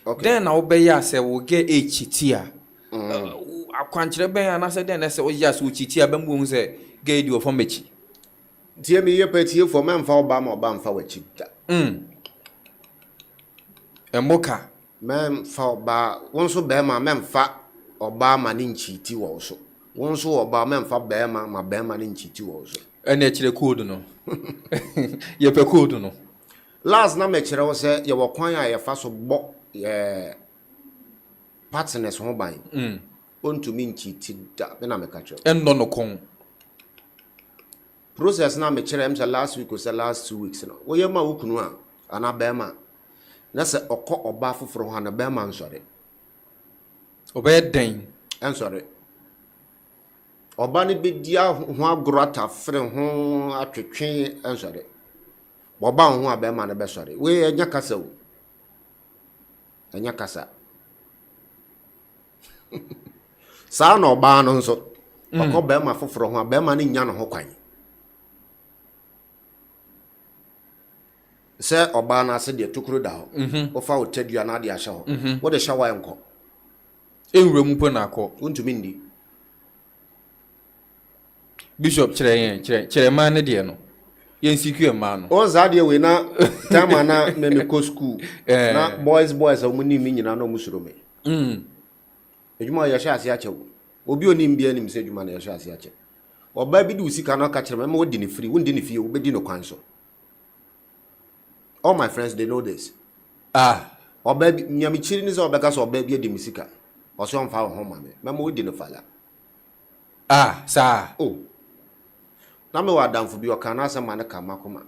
Okay. Then I'll be ya say we get HT akwanchire ben ana say then say o yes we HT abambu say get you from mechi. Tie me ye peti for me mfa oba ma oba mfa wachi da. Emoka me mfa oba wonso be ma me mfa oba ma ni nchiti wo so. Wonso oba me mfa be ma ni nchiti wo so. Ene chire code no. Ye pe code no. Last na me chire wo se ye wo kwan a ye fa so bo partners ho ban. Ontumi nchiti da be na me ka chire. Endo no kon. Process na me chire am say last week or say last 2 weeks no. Wo ye ma wo kunu a ana be ma. Na se okọ oba foforo ho na be ma nsore. Oba den. Ensore. Oba ne bedia ho agrota fre ho atwetwe ensore. Oba ho abema ne be sore. We enya kasa o. Enya kasa. Sa na oba no nso. Okọ bema foforo ho abema ne nya no ho kwan. Se oba na se de tokuro da ho. Ofa otadua na de ahye ho. Wo de shawa enko. Enwure mu po na akọ. Untumi ndi. Bishop chere man ne de no. Yen secure man no. On za de we na time na me ko school. Na boys omuni mi nyina no musuro me. Ejuma ya sha ase ache wo. Obi oni mbia nim se ejuma na ya sha ase ache. Oba bi di usika na ka chere me wo di ne free, wo di ne fie, wo be di no kwan so. All my friends they know this. Oba bi nyami chiri ni se obeka so oba bi di musika. Oso on fa ho ma me. Me wo di no fala. Sir. Oh. Na me wa damfo bi o kan na asema ne kama koma.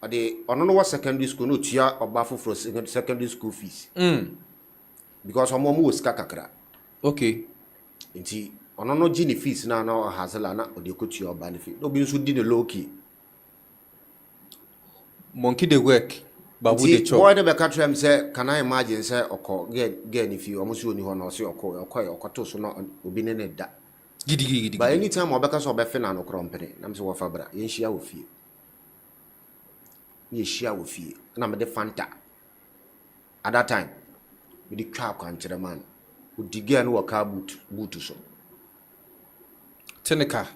Ade ono no was secondary school no tua oba foforo secondary school fees. Because omo mo sika kakra. Okay. Nti ono no gi ni fees na hazela na ode kotua oba ne fee. No bi nso di ne low key. Monkey dey work. Babu dey chop. Boy dey be catch am say can I imagine say okọ get ni fee omo so oni ho na so okọ to so na obi ne ne da. Gidi. But anytime obeka so obefe na no krompene na me so wo fabra ye hia wo fie. Ye hia wo fie na me de fanta. At that time we di twa kwankyere man. We dige no waka boot so. Tenika.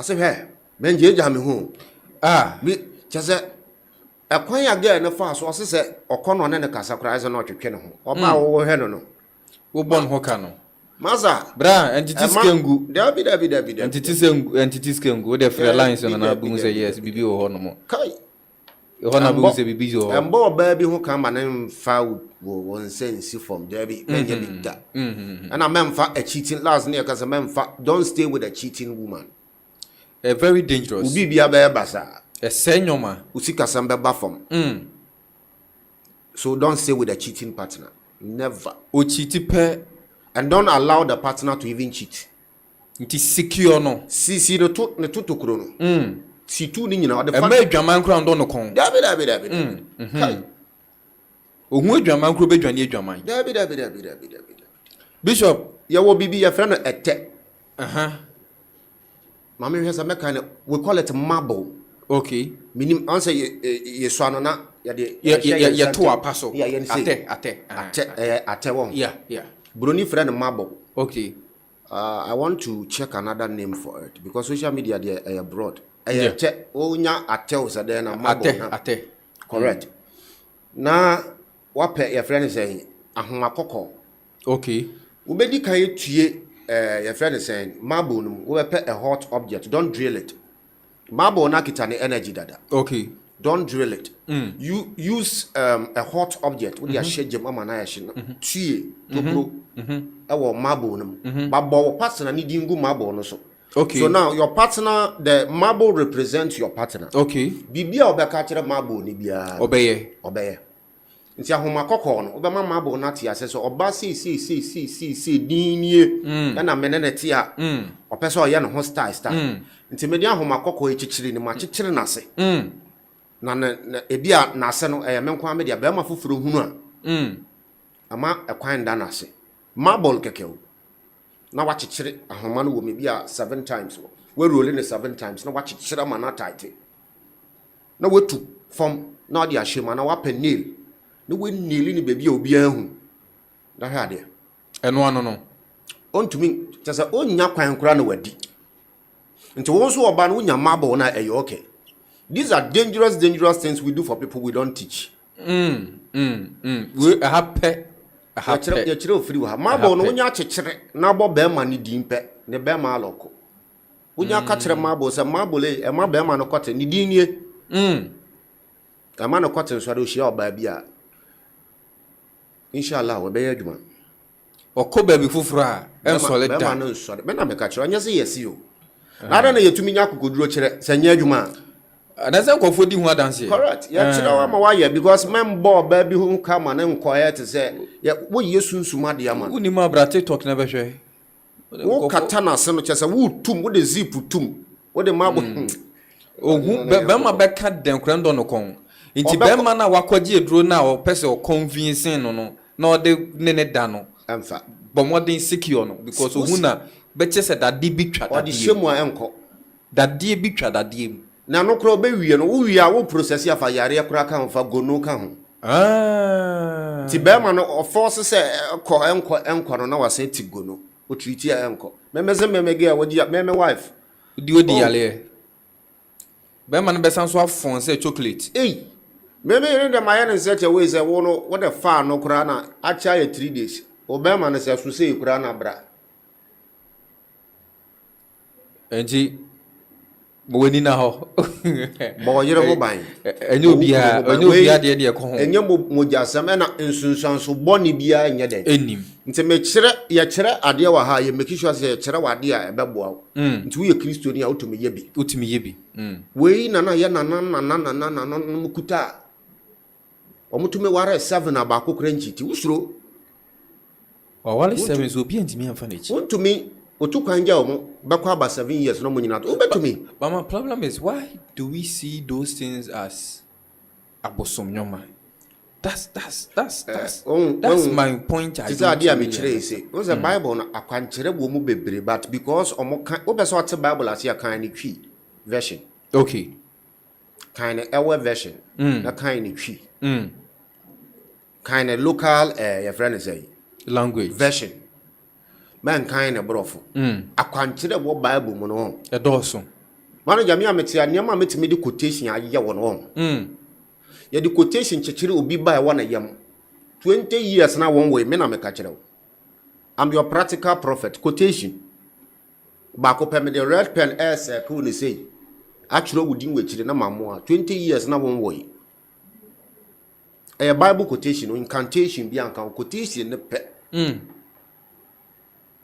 say hey men je ja me hu me chese ekwan ya girl no fa so say okono ne kasa kra say no twetwe ne ho oba wo he no wo bon ho ka no maza bra entity skengu dabi entity skengu the free lines na bu say yes bibi wo ho no mo kai ho na bu say bibi zo embo oba bi ho ka ma ne mfa wo nsensi from dabi menye bi da and amemfa a cheating last near cause amemfa don't stay with a cheating woman very dangerous ubi bia be basa esenyoma usika sambe ba from so don't stay with a cheating partner never o cheat pe and don't allow the partner to even cheat nti secure no si no to kuro no si tu ni nyina the fact e ma adwaman kro ndo no kon dabi ohun adwaman kro be dwane adwaman dabi bishop ya wo bibi ya friend ete mama hwesa meka ne we call it marble. Okay. Minim answer ye so no na ya de ya to apaso ate won yeah broni friend marble. Okay. I want to check another name for it because social media they are broad. Che onya ate o se de na marble na ate correct. Na wape your friend say ahoma kokko. Okay. Ubedi kan yetue your friend say marble no we pe a hot object, don't drill it. Marble na kita ne energy dada. Okay. Don't drill it. You use a hot object with your shade mama na yashi no tue tokro ewo marble no babo partner ni dingu marble no so. Okay. So now your partner, the marble represents your partner. Okay. Bibia obeka kire marble ni bia obeye nti ahoma kokko no obema marble na tia se so oba si dinie na menene tia opeso ye no ho style nti medi ahoma kokko echichiri ni ma chichiri na se na ebia na se no menkwa media be ma foforo hunu a ama ekwan da na se marble kekew na wachichiri ahoma no wo me bia 7 times we roll ne 7 times na wachichiri ma na tight na wetu from na dia shema na wape nail no we nail ni baby obi ahu da hwa de eno ano no ontumi tesa onya kwan kura na wadi nti won so oba na onya marble na eyo okay. These are dangerous things we do for people we don't teach. We happy ya chire ofiri wa marble no onya chechire na bo be ma ni dimpe ne be ma aloko onya ka chire marble se marble e ma be ma no kote ni dinie ama no kote so do hia oba bia inshallah we be aduma okoba bi fufuru a en solid be ma no so be na me ka chire onya se yes yo na na yetumi nya kokoduro chire se nya aduma na se nkofo di hu adanse correct ya chire wa ma wa ye because member ba bi hu ka ma na nkoye te se ya wo yesunsuma de ama uni ma bra TikTok na be hwe wo kata na se no chese wo tum wo de zip tum wo de mabo ohu be ma be ka den krando no kon nti be ma na wakwaje eduro na o pese o convincing no na o de ne da no amfa but modern secure no because ohu na be chese da di bi twa da di shemu a enko da di bi twa da di na no kro be wie no wo wie a wo process ya fa yare kra ka fa gono ka ho ti be ma no o force se enko no na wase ti gono o treat ya enko memeze memege a wodi meme wife di odi yale be ma no be san so afon se chocolate meme ere de ma ya ne se che we se wo no wo de fa no kra na acha ya 3 days o be ma no se so se kra na bra enji mo wani na ho bo yire ho ban enyo bia de ko ho enyo mo jasam na nsunsan so boni bia enye den enim nti me kire ya kire ade wa ha ye make sure say ya kire wa ade a ebeboa nti wo ye kristoni a utumi ye bi we na ye na mukuta omutume ware 7 abako kranchi ti usuro o wale 7 so bi ntimi amfa na chi untumi otukwanja omo bakwa ba 7 years no munyina to obetumi but my problem is why do we see those things as abosomnyoma that's my point. I say ade am kire say o say bible na akwankire bo mu bebre but because omo kan obeso ate bible as ya kan ni twi version okay kind ewe version na kind ni twi kind local your friend say language version man kind brofo akwankire bo bible mu no edoso Manager me ametia niam ametimi de quotation aye won won. Ye the quotation chechiri obi ba e wona yam. 20 years na one way me na me ka kire. I'm your practical prophet. Quotation. Baako pe me the red pen circle ni say. Actually wudin we chire na mamoa 20 years na one way. A Bible quotation, incantation, be anka quotation ne pe.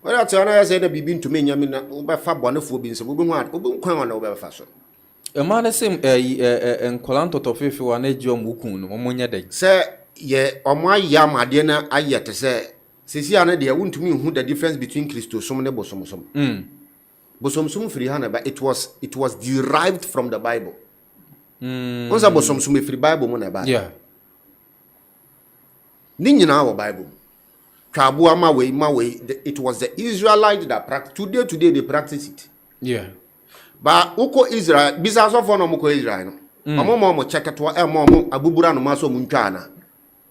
Well, that's another say that be to me, Yamina, over fab one of Fubins, we want, we can't over fashion. A man same and Colanto of if you are a John Mukun, Omonia day. Sir, ye, or my yam, Adiana, I yet say, Sisiana, they won't to me who the difference between Christo, some nebo some. Bosom sum free hand, but it was derived from the Bible. Once I bosom sum free Bible, money. Yeah. Ninyina our Bible. Kabua my way. It was the Israelites that practice. Today they practice it. Yeah. But uko Israel, business of one muko Israel. Mo check it wa mo abubura no maso muntwana.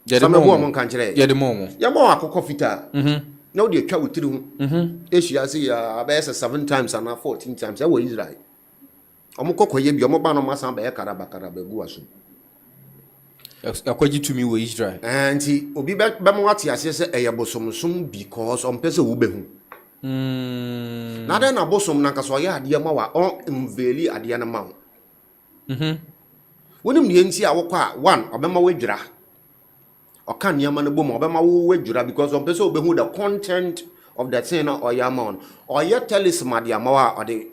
Some mo mo kan kire. Yeah, the momo. Ya mo akoko fita. Now they twa witiri hu. Asia say about 7 times and 14 times. E wo Israel. Omo kokoye bi omo ba no masan ba e karaba gu aso. Akwaji to me with Israel. And he obi be mo wate ase se eyabosomsom because on pese wo be hu. Na den abosom na kaso ya ade ma wa on unveil ade na ma wo. Wonim ne nti a wo kwa one obema wadwira. Oka niam na bom obema wo wadwira because on pese wo be hu the content of the thing or ya ma on. Or ya talism ade ma wa ode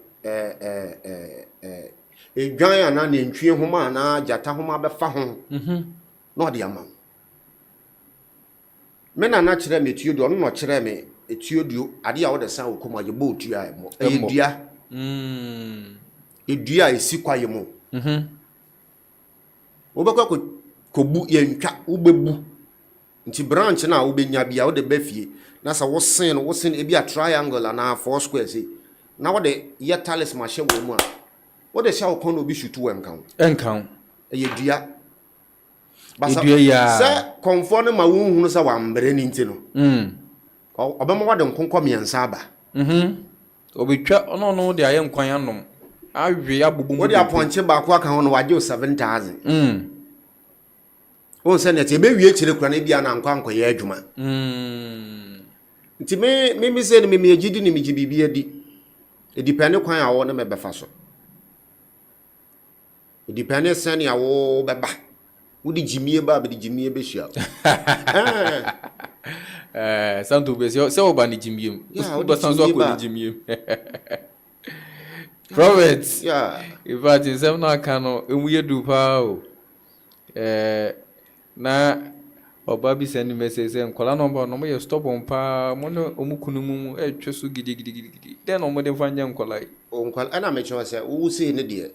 edwan ana ne ntwe homa na jata homa be fa ho. No de ama. Me na kire me tuodu no kire me etuodu ade a wo de san okoma ye bo tua mo. Edua. Edua esi kwaye mo. Wo be ko bu ye ntwa wo bebu. Nti branch na wo benya bia wo de bafie. Na sa wo sen e bia triangle na four square say. Na wo de ye talisman ma hye wo mu a. Wo de sha wo kon obi shutu enkan. Enkan. Ye dua. Basa se konfo ne ma wonhunu sa wambre ni nti no obema wade nkonko miensa aba obetwa ono de aye nkwan anom awe abubu mu wode aponche ba ko aka ho no waje 7000 won se ne te be wie kire kura na bia na nkwa nkoye adwuma nti me se ne me agidi ne me gibibia di e depend kwan a wo ne me befa so e depend se ne a wo beba Udi jimie ba be jimie be hia. Santo be se oba ni jimie. Oba sanso akọ ni jimie. Prophet. Yeah. If I just have na kan no emu yedu pa o. Na oba bi send message say nkola number no mo ye stop on pa mo no omukunu mu etweso gidi. Den no mo de fanya nkola. O nkola ana me chewa say wo say ne de.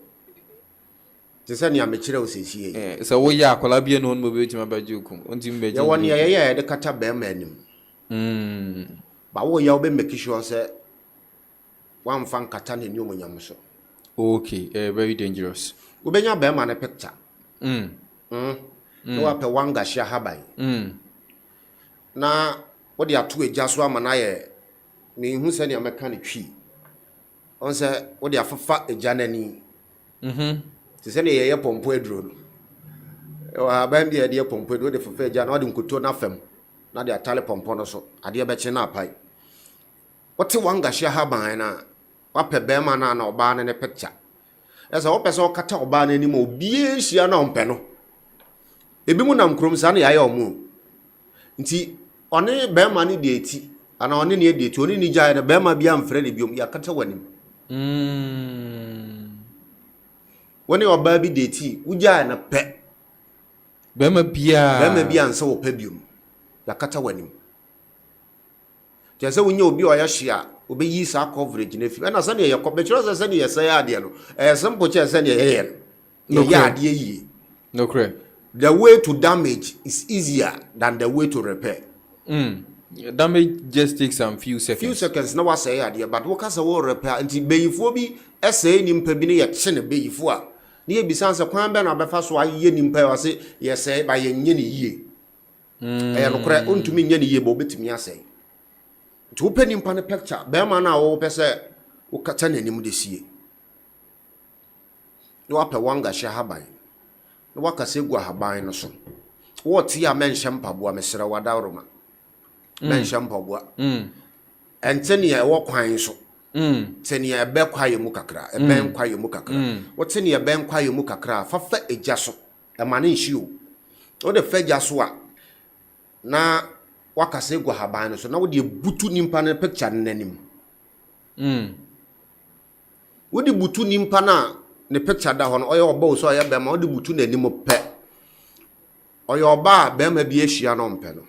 Tese ni amekire osesiye so wo ya akola bia no mo betima bajukum onti mbeji ya woni ya de kata be ma anim ba wo ya obe make sure say wan fan kata ne ni omonyam so okay very dangerous wo benya be ma na picture no wa pe wanga hia haban na wo de ato eja so ama na ye me hu se ni ameka ne twi on se wo de afafa eja nani Tise ne ye pompo eduro no wa ban bia de pompo eduro de fefe ja na ode nkoto na fam na de atale pompo no so ade be che na apai wote wanga hia haban na wape be ma na oba ne picture esa wo pese okata oba na ni mo bie hia na ompe no ebi mu nam krom sa na ya omu nti one be ma ne de eti ana one ne de eti one ni ja na be ma bia mfre ne biom ya kata wanim Woni oba bi deti uja na pe bema bia ansa wo pa biom yakata wanim jese wonye obi oya hia obeyi sa coverage na fi na sa ne yakọ be kiro sa ne yesa ya ade no simple che sa ne ye no ya ade yi no correct the way to damage is easier than the way to repair damage just takes some few seconds na wasa ya ade but wo kasa wo repair nti beyifo bi ese nimpa bi ne ye che ne beyifo a ne ye bisanse kwan be na befa so aye nimpa wa se yese ba ye nye ne yie no kora ontumi nye ne yie bo betimi ase nti wo pe nimpa ne picture be ma na wo pese wo kata nanim de sie na wapɛ wanga hyɛ haban na wakasa gu haban no so wɔte a menhyɛ mpaboa mesrɛ wadawroma menhyɛ mpaboa ɛntene ɛwɔ kwan so tene ɛbɛ kwaye mu kakra ɛbɛn kwaye mu kakra wɔtene ɛbɛn kwaye mu kakra fafa egya so ɛma ne nhyi o de fa egya so a na wakasa gu haban no so na wode butu nimpa no picture n'anim wode butu nimpa na ne picture da hɔ no ɔyɛ ɔba so ɔyɛ bɛma wode butu n'anim pɛ ɔyɛ ɔba bɛma bi ahyia no mpɛ no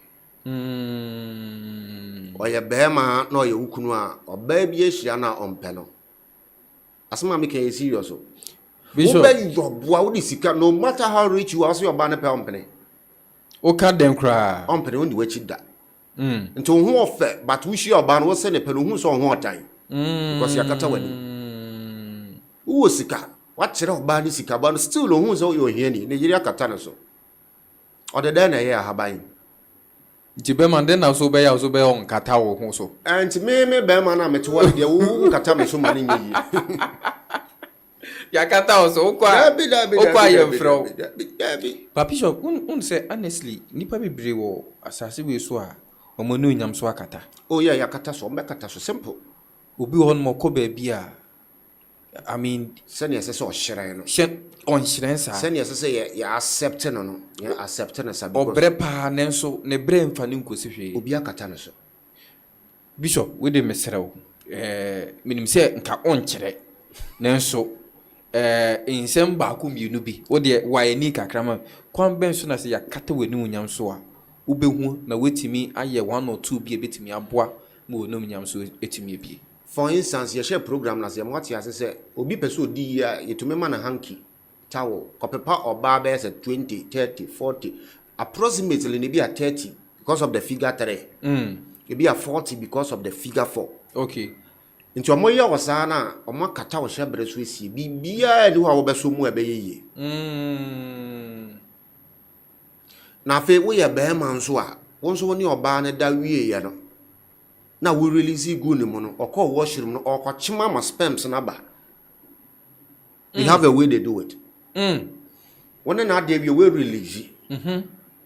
ɔyɛ bɛma na ɔyɛ wukunu a ɔba bi ahyia na ɔmpɛ no asema me kan serious o Bishop wobɛ yɔboa wode sika no matter how rich you are so ɔba ne pɛ ɔmpene oka den kra ɔmpene wonde wachi da nti wo ho ɔfɛ but wo hyia ɔba no wo sɛ ne pɛ no hu sɛ ɔho ɔtan because yakata wani wo sika wakyerɛ ɔba ne sika ba no still ɔhu sɛ ɔyɛ ohiani ne yiri akata ne so ɔde dɛn na ɛyɛ ahaban nti bɛma den na so bɛyɛ so bɛyɛ nkata wo ho so nti me bɛma na mete wɔ deɛ wo nkata me so ma ne nyɛ yakata wo so okwa yɛ mfrɛ dabi Papa Bishop un say honestly nipa bebre wo asase we so a omo ne onyam so akata oh yeah yakata so mbɛkata so simple obi ho no ko ba bi a I mean sɛne ɛsɛ sɛ ɔhyerɛn no on hyerɛn sa sɛne ɛsɛ sɛ yɛ accept no yɛ accept no sa because obre pa ne nso ne bre mfa ne nkosi hwe obi akata no so Bishop we de mesrew minim sɛ nka on kyerɛ ne nso insem ba ko mienu bi wo de waye ni kakrama kwan ben so na se yakata wani unyam so a ubehu na wetimi aye 1 or 2 bi ebetimi aboa ma onum nyam so etimi bi for instance ye share program na se mo ati ase se obi pese odi ya yetumi ma na hanky towel kopepa oba be se 20 30 40 approximately ne bi a 30 because of the figure 3 e bi a 40 because of the figure 4 okay nti omo ye wosa na omo kata wo hye bre so esie bibia ni ho a wo beso mu ebeyeye na afi wo ye be ma nso a wo nso woni oba ne da wie ye no na we release gu ni mu no okọ washroom no okọ chima ma sperms na ba we have a way they do it wona na ade wie we release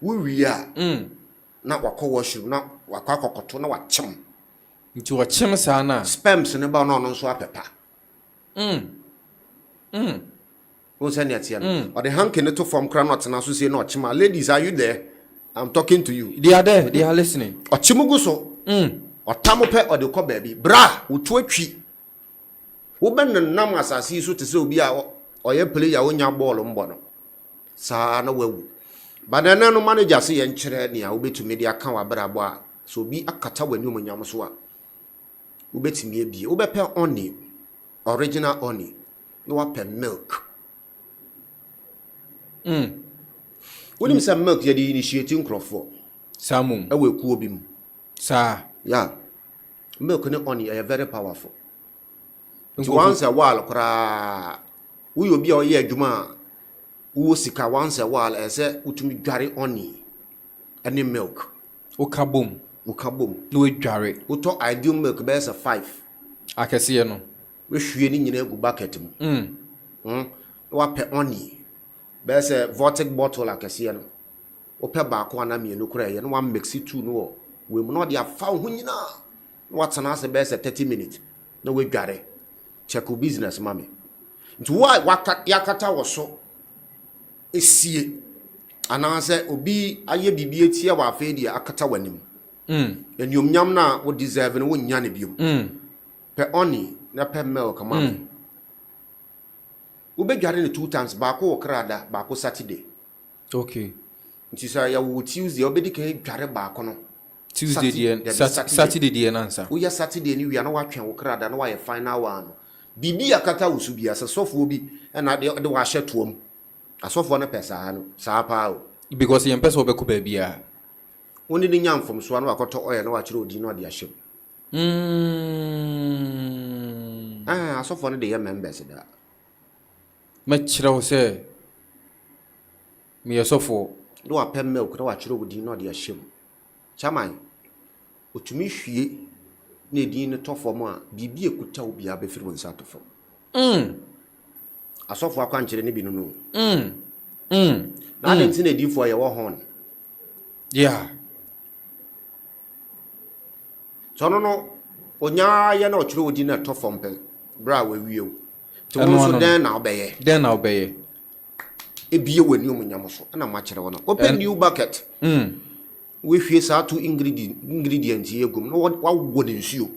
we wi a na wakọ washroom na wakọ akokoto na wachim nti wo chim sa na sperms ne ba no no nso apepa wo say ne atia no or the hanky ne to form kra not na so say no chima ladies are you there I'm talking to you they are there they are listening ochimugu so otamo pe ode ko baabi bra wotu atwi wo ben nam asase so te se obi a oye player wonya ball mbo no saa na wawu badana no manager se ye nkyere ne a wobetumi de aka wa brabo a so obi akata wani omonyam so a wobetumi abie wo bepe honey original honey no wape milk wonim say milk ye dey initiate nkrofo samum ewe ku obi mu sa yeah milk ne honey are very powerful once a while kra we obi a oye adwuma wo sika once a while ese utumi dware honey any milk okabom no we dware uto ideal milk be as 5 akese ye no we hwie ni nyina gu bucket mu wa pe honey be as vortic bottle akese ye no wo pe ba ko ana mienu kra ye no wa mix it two no we mu no dia fa ho nyina what na say be as 30 minutes no we dware check your business mami nti wa yakata wo so esie ananse obi aye bibie tie wa afa dia akata wanim eniom nyam na wo deserve no wo nya ne biom pe oni na pe milk mami wo be dware ne 2 times ba ko krada ba ko Saturday okay nti sa ya wo Tuesday obedi kan dware ba ko no Tuesday die Saturday die nansa wo ya Saturday ni wi na wa twen wo krada na wa ye final one bibi akata wo su bia se sofo bi na de wa hye toom asofo na pesa no saa pa o because yem pesa obeko ba bia woni ni nyamfom so na wakoto oye na wa kire odi na ode ahyem asofo no de ye members da ma kire wo se me yesofo do wa pem milk na wa kire odi na ode ahyem chaman otumi hwie na edi ne tofo mu a bibi ekuta obi abefiri wonsa tofo asofo akwankyere ne bi no. Na ade nti na edifo ye wo hon. Yeah. So no onya ye na ochiro odi na tofom pe bra we wieo. Ti wo so den na obeye. Den na obeye. Ebie wani omunyam so na ma kire wo no. Open new bucket. We hwie sa to ingredients ye gum no wa wo ne nsuo.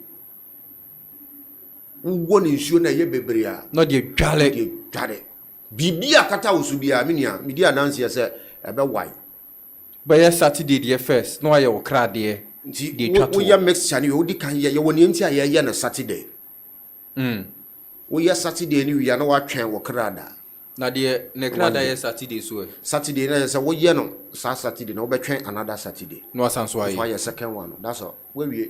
Wo ne nsuo na ye bebre a. No de dwale. Bibia kata osu bia menua medi ananse ye se ebe wai. But yes, Saturday the first. No aye wo kra de. Nti wo ya mixture ni wo di kan ye wo ne nti a ye na Saturday. Wo ya Saturday ni wi ya na wa twen wo kra da. Na de ne kra da ye Saturday so. Saturday na say wo ye no sa Saturday na wo be twen another Saturday. No asanso aye. So ye second one. That's all. We wie.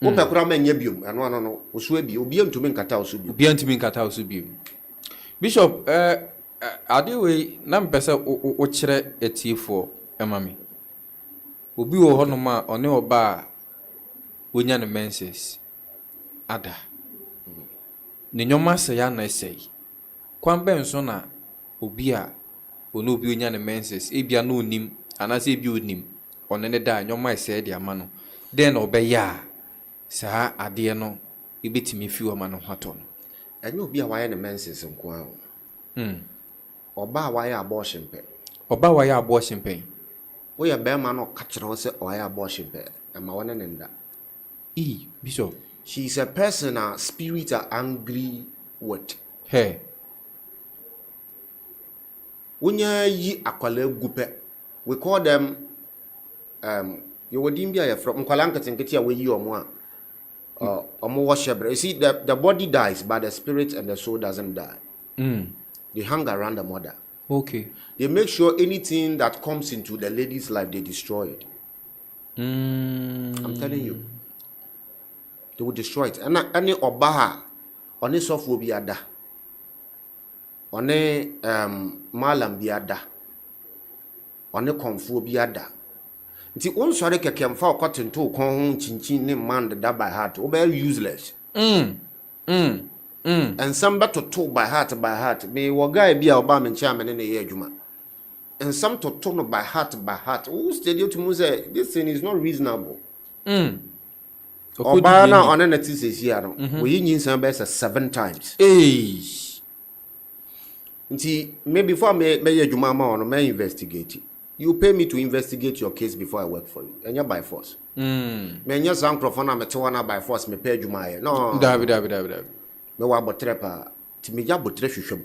Wo pe kra ma nya biom eno ano no wo so abi obi antumi nkata wo so biom. Obi antumi nkata wo so biom. Bishop ade we na mpese wo kire etifo emami. Obi wo hono ma one oba wonya ne menses ada. Ne nyoma se ya na sei. Kwan ben so na obi a ono obi wonya ne menses ebia na onim anase ebi onim one ne da nyoma ese de ama no. Den obeya saa ade no ebetimi fi o ma no hwato no. Enyo obi a waye ne menses nko a. Oba waye abortion pe. Oba waye abortion pe. Wo ye be ma no ka kire wo se waye abortion pe. Ama wona ne nda. Bishop. She is a person a spirit are angry with. Hey. Wonya yi akwala gupe. We call them you wodim bia ye from kwala nketenkete a we yi omo a omo worship. You see the body dies but the spirit and the soul doesn't die. They hang around the mother. Okay. They make sure anything that comes into the lady's life, they destroy it. I'm telling you. They will destroy it. And any obaha, on a soft will be ada. On a malam be ada. On a confu be ada. Nti on sorry kekem fa cotton to kon chinchin ne man that by heart. Very useless. And some better talk by heart. Me wa guy be oba men chairman in the year juma. And some to talk by heart. Who steady to me say this thing is not reasonable. Oba na on an says here no. We yin some best 7 times. Nti me before me juma ma on me investigate. You pay me to investigate your case before I work for you. And you're by force. Me nya san crofo na me te wana by force me pay juma ye. No. Dabi. Me wa botre pa ti me ya botre hwehwem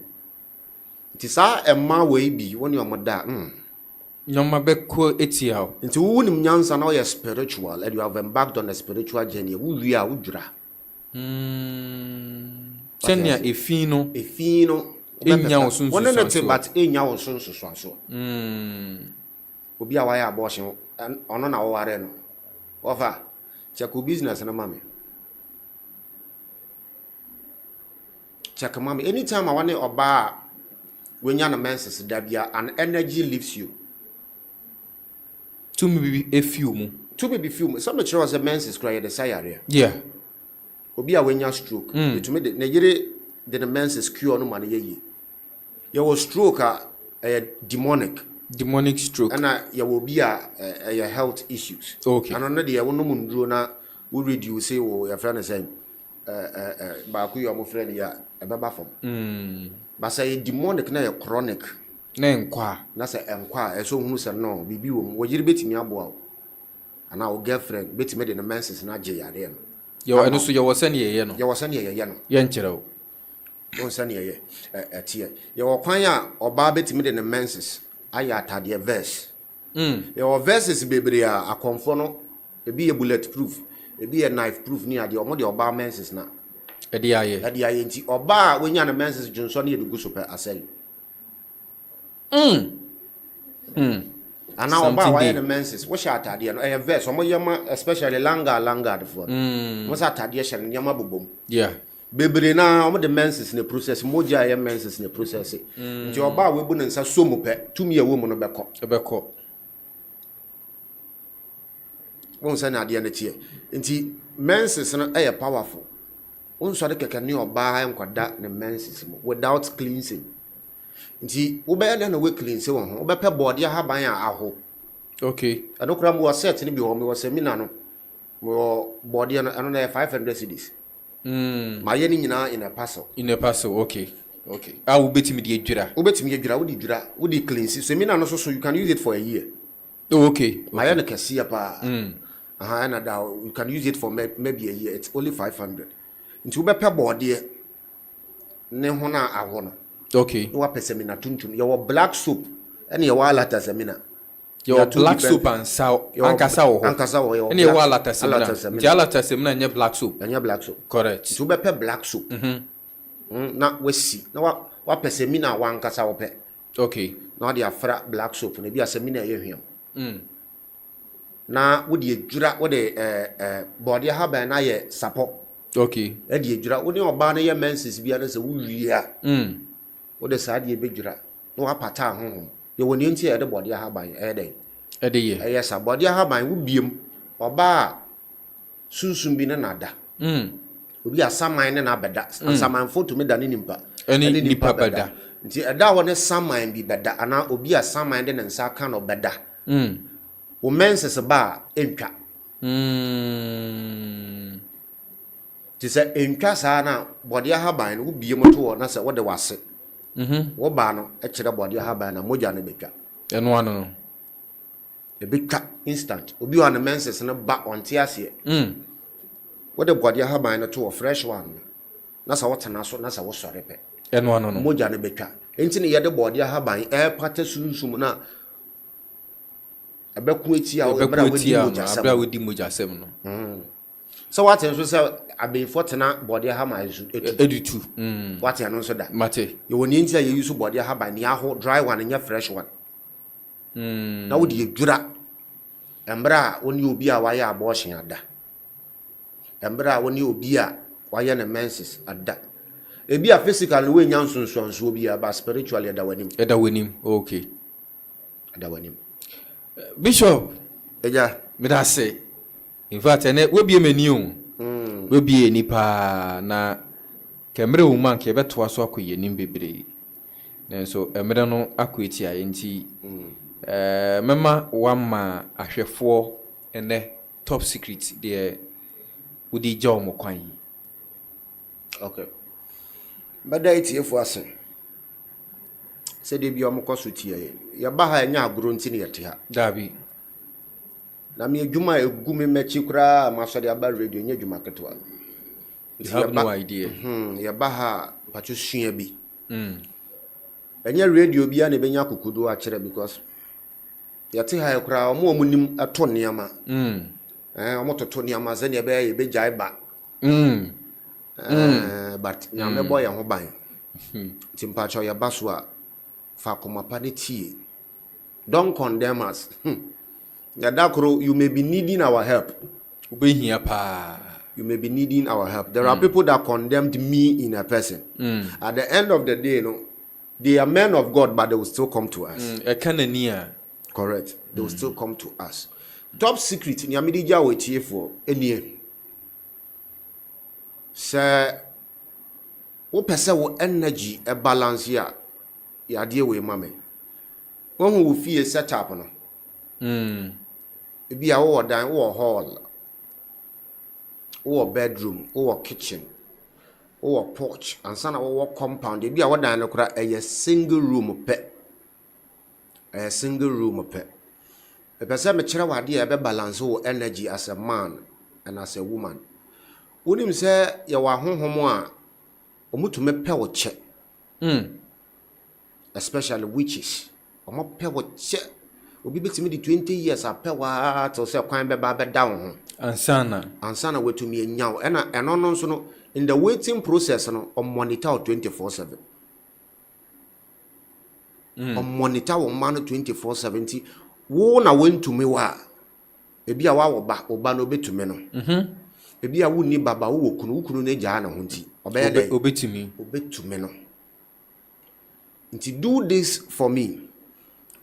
nti sa emma we bi woni omoda nyoma be ko etia nti wo nim nyansa na o spiritual and you have embarked on a spiritual journey wo wi a wudura senya efino enya osunsu wona na te but enya osunsu so obi a wa ya abortion ono na wo ware no ofa check business na mame. Check mommy. Anytime I want to oba when you're menses, dabia an energy leaves you. To me be a few. To me be few. Some of the menses cry the sire. Yeah. Obi a when you stroke. To me the menses cure no money ye. Your stroke a demonic stroke. And you will be a health issues. Okay. And another day I want no mundo na we reduce say or your friend is saying ba ku your friend ya ebeba fom ba say demonic na chronic na enkwa na say enkwa so hunu say no bibi wo wo yiri betimi aboa ana wo girlfriend betimi de no menses na je yare no yo eno so yo wasane ye no ye nkyere wo won sane ye etie ye wo kwan a oba betimi de no menses aya atade verse ye wo verses bebre a akonfo no ebi ye bulletproof ebi ye knife proof ni ade omo de oba menses na edi aye nti oba wenya na menses junso na ye dugu so pe asel ana oba wa ye na menses wo sha atade no e verse omo yema especially langa for mo sa atade sha ne yema bobom yeah bebre na omo de menses ne process moja ye menses ne process nti oba we bu ne nsa so mu pe tumi ye wo mu no beko won sa na ade na tie nti menses no e powerful Unsure keke ni oba enkwada ne menses mo without cleansing. Nti wo be na we cleanse wo ho. Wo be pe body ahaban a aho. Okay. Anokra mo set ni bi ho me wo seminar no. Mo body no na 500 cedis. Ma ye ni nyina in a parcel. In a parcel, okay. Okay. I will bet me the jura. Wo betimi ye dwura, wo di dwura, wo di cleanse. Seminar no so you can use it for a year. Oh, okay. Ma ye no kese pa. And you can use it for maybe a year. It's only 500. Nti wo be pe body ne ho na aho no. Okay. No wa seminar tuntum. Your black soap and your walata seminar. Your black soap and sour ankasa wo. Ankasa wo. And your walata seminar. The walata seminar and black soap. And your black soap. Correct. So be pe black soap. Na we see. Na wa seminar wa ankasa wo pe. Okay. Na de afra black soap na bi a seminar ye hwem. Na wo de adwura wo de body haban na ye sapo. Okay. E de adwura wo ne oba na ye menses bia na se wo wi a. Wo de sa de be dwura. Na wa pata honhom. Ye woni nti e de body haban e dey. E dey ye. E yes a body haban wo biem. Oba sunsun bi na nada. Obi asaman ne na beda. Asaman fo to me da ne nimpa. Eni nipa beda. Nti eda wo ne saman bi beda ana obi asaman de ne nsa ka no beda. Wo menses ba entwa. Ti se entwa sa na body haban wo biem to wo na se wo de wase. Wo ba no e kire body haban na moja ne betwa. Eno ano no. E betwa instant. Obi wa ne menses ne ba onte ase. Wo de body haban no to wo fresh one. Na sa wo tena so na sa wo sore pe. Eno ano no. Moja ne betwa. Enti ne ye de body haban e pata sunsum na abeku eti a wo bra wo di moja sem no. So what so say abefo tena body haban so editu. What ya no so da. Mate. Ye woni enti a ye use body haban ni aho dry one nya fresh one. Na wo di edwura. Embra woni obi a waye abortion ada. Embra woni obi a waye ne menses ada. Ebi a physical we nya nsonso obi a ba spiritually ada wanim. Eda wanim. Okay. Ada wanim. Bishop. Eja. Me da say. In fact, ene we bie mani o. We bie nipa na kemre wo man ke beto aso akoye nim bebre. Nenso emre no akoeti aye nti mema wama ahwefo ene top secret de udi jaw mo kwan. Okay. Bada itiefo ase. Se de bia omkoso tie ye ba ha nya agro nti ne yete ha. Dabi. Na me adwuma egu me machi kura maso de aba radio nya adwuma ketwa. You have no idea. Ye ba ha pacho sua bi. Enya radio bia na benya kokodo a kire because yete ha kura omo nim ato niama. Omo toto niama ze ne be ye be jai ba. But na me boy ho ban. Timpacho ya baswa fa komapa ne tie. Don't condemn us. Yadakro, you may be needing our help. Ube here pa. You may be needing our help. There are people that condemned me in a person. At the end of the day, they are men of God, but they will still come to us. Correct. They will still come to us. Top secret in Yamidija wetie for any. Sir, what person energy a balance here? Ya dear way, mammy. One who will feel set up on. Be a or dine or hall, or bedroom, or kitchen, or porch, and son or compound. It be a dine a single room pet. A single room pet. A person mature idea be balance or energy as a man and as a woman. Would him say you are home or mutu me pay check. Especially witches. Or more pay check. Obi betimi di 20 years apewa to say kwan be ba down ansana wetumi enyaw eno no nso no in the waiting process no on monitor 24/7 on monitor on man 24/7 wo na wentumi wa ebi a wa ba oba no betumi no ebi a woni baba wo kunu na gya na ho nti obetumi no nti do this for me.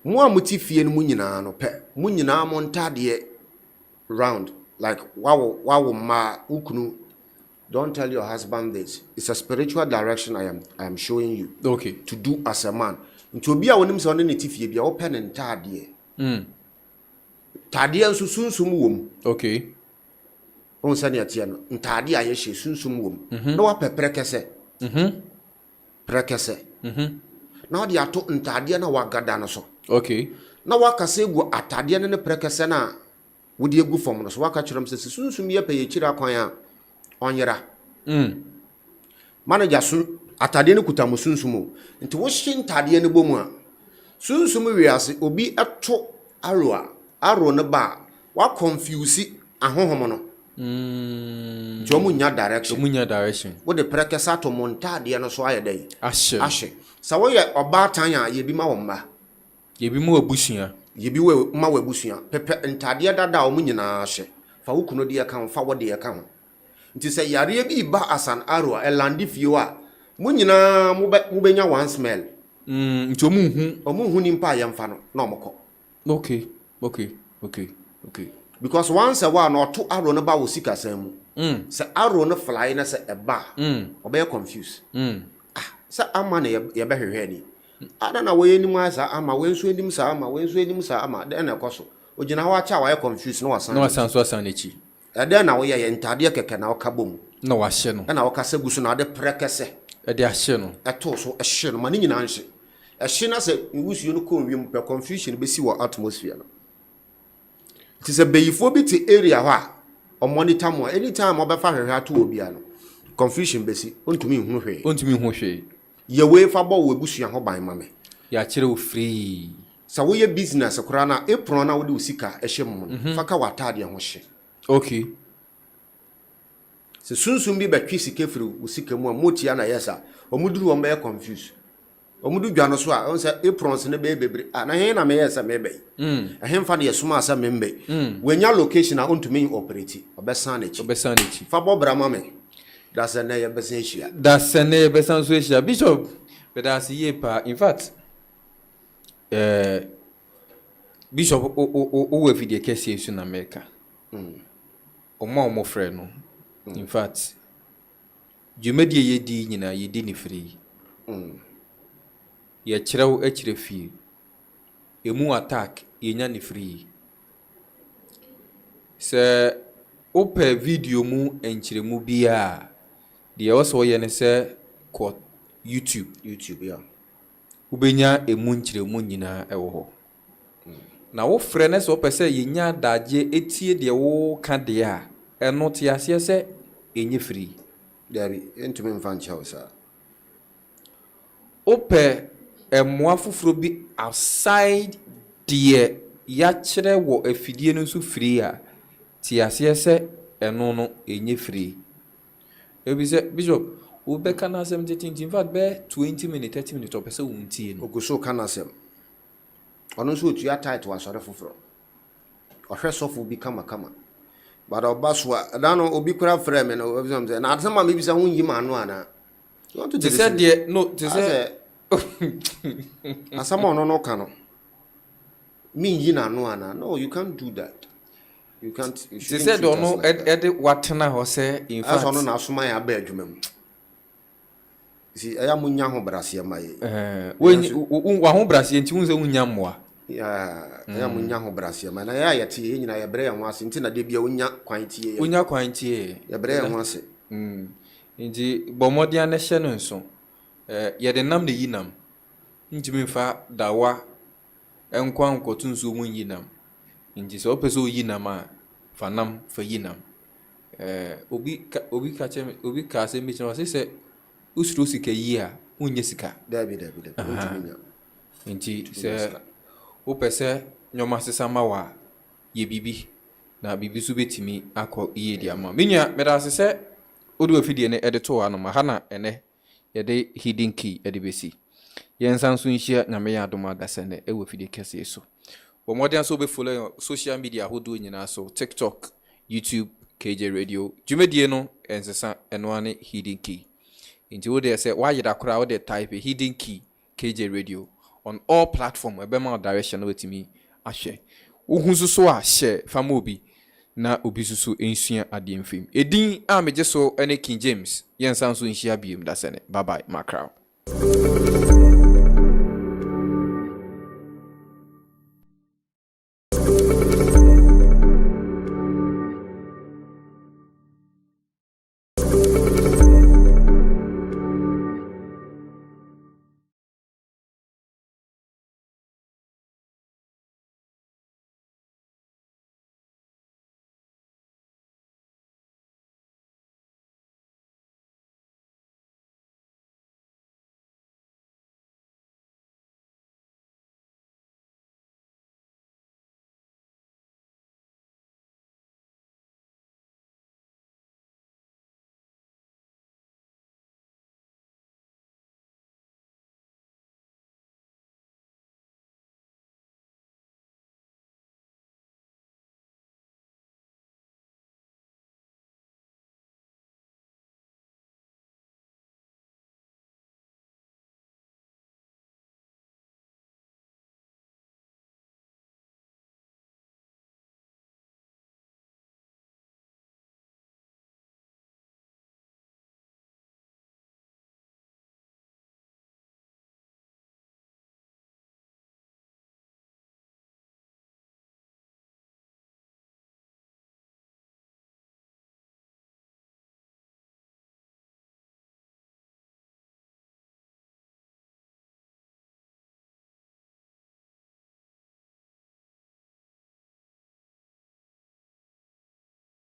Mo amuti fie no munyina no pe munyina mo ntade round like wawo ma ukunu don't tell your husband this. It's a spiritual direction I am showing you. Okay. To do as a man. Nti obi a wonim se on ne tifie bia wo pen ntade. Tade nso sunsum wom. Okay. On se ne atie no. Ntade a ye hye sunsum wom. Na wa pepre kese. Prekese. Na odi ato ntade na wagada no so. Okay. Na wakase gu atade ne prekese na wodi egu fom no so waka kyerem se sunsum ye pe ye kira kwan a onyera. Manager sun atade ne kuta sunsum. Nti wo hye ntade ne bomu a sunsum wiase obi eto aro ne ba wa confuse ahohom no. Jomu nya direction. Wo de prekesa to montade no so ayedai. Ahye. Sa wo ye oba tan a ye bi ma wo mba. Ye bi mu abusuya. Ye bi we ma wo abusuya. Pepe ntade dada o mu nyina ahye. Fa wo kuno de ye kan fa wo de ye kan. Nti se yare bi ba asan aro a elandi fie a mu nyina mu benya one smell. Nti omu hu ni mpa ye mfa no na omko. Okay. Because once a while no to aro no ba wo sika san mu. Se aro no fly na se eba. Obe confused. Se ama na ye be hwehwe ni. Ada na wo yenim asa ama wo enso enim sa ama de na ekoso. Ogina ho acha wa confused na wasan so asan echi. Ede na wo ye ntade keke na wo kabom. Na wa hye no. Na wo kasa gusu na de prekese. Ede ahye no. Eto so ehye no mani nyina nhye. Ehye na se wusuo no konwiem pe confusion be si wo atmosphere no. It is a beyifo bi ti area ho a o monitor mo anytime obefa hwehwe ato obi a no confusion be si ontumi hu hwe. Ye we fa bo wo busua ho ban mame. Ya kire wo free. Sa wo ye business kora na apron na wo de usika ehye mo no. Fa ka watade ho hye. Okay. Se sunsum bi betwi sika firi usika mu a motia na yesa. Omuduru o me confuse. Omudu dwa so a on se aprons ne be bebre. Na he na me yesa me be. He fa de yesuma asa me mbe. Wenya location a ontumi operate. Obesan na chi. Fa bo bra mame. That's a near Bessia. That's a near Bessan Bishop. But that's a year pa. In fact, Bishop, if you case in America, or more friend. In fact, you made ye dinner, ye didn't free. Ye chrow fee. A more attack, ye nanny free. Sir, open video mu and chiremu bia. The also yene se ko YouTube ya. Ubenya emunchire mu nyina ewo ho. Na wo frene so pese yenya daje etie de wo ka de a eno te ase se enye free. Dabi entumi mfa ncha sa. Ope emoa foforo bi outside de ya kire wo afidie no so free a te ase se eno no enye free. Ebi se Bishop wo be kana asem in fact be 20 minutes 30 minutes opese wuntie no oguso kana asem ono so otua title asore foforo ohwe sofo bi kama but obaswa da no obi kura frame no obi some say na asema me bi se ho yima ano ana to say there no to say asema ono no ka no me yina ano ana no you can't do that. You can't. You they said don't know what na ho say in fact. As ono na asoma ya ba adwuma mu. See, aya munya ho brase ma ye. Wa ho brase nti hu se munya mmoa. Aya munya ho brase ma na ya yete ye nyina ya bre ya ho ase nti na de bia unya kwan tie. Unya kwan tie. Ya bre ya ho ase. Nti bomodian na hye no nso. Ye de nam de yinam. Ntimi fa dawa enkwan kotu nso mu yinam. Nti so peso yinam a fanam fa yinam. Obi ka se mi chama se usuru sika yi a unye sika. Dabi. Nti se o pese nyoma sesa ma wa ye bibi na bibi so betimi akọ iye di ama. Minya meda se odu afidie ne edito wa no ma ha na ene ye de hidden key edibesi. Yensan so nhia na me ya adoma da se ne ewo afidie kese so. But more than so be follow social media who do nyina so TikTok, YouTube, KJ Radio. Jumedie no ensesa enwane hidden key. Inti wo dey say why you da kura wo dey type hidden key KJ Radio on all platform ebema direction no wetimi ahwe. Wo hu so a share fama obi na obi susu ensua ade mfim edin a megye so ene King James yensan so nhia biem da sene bye bye macrow.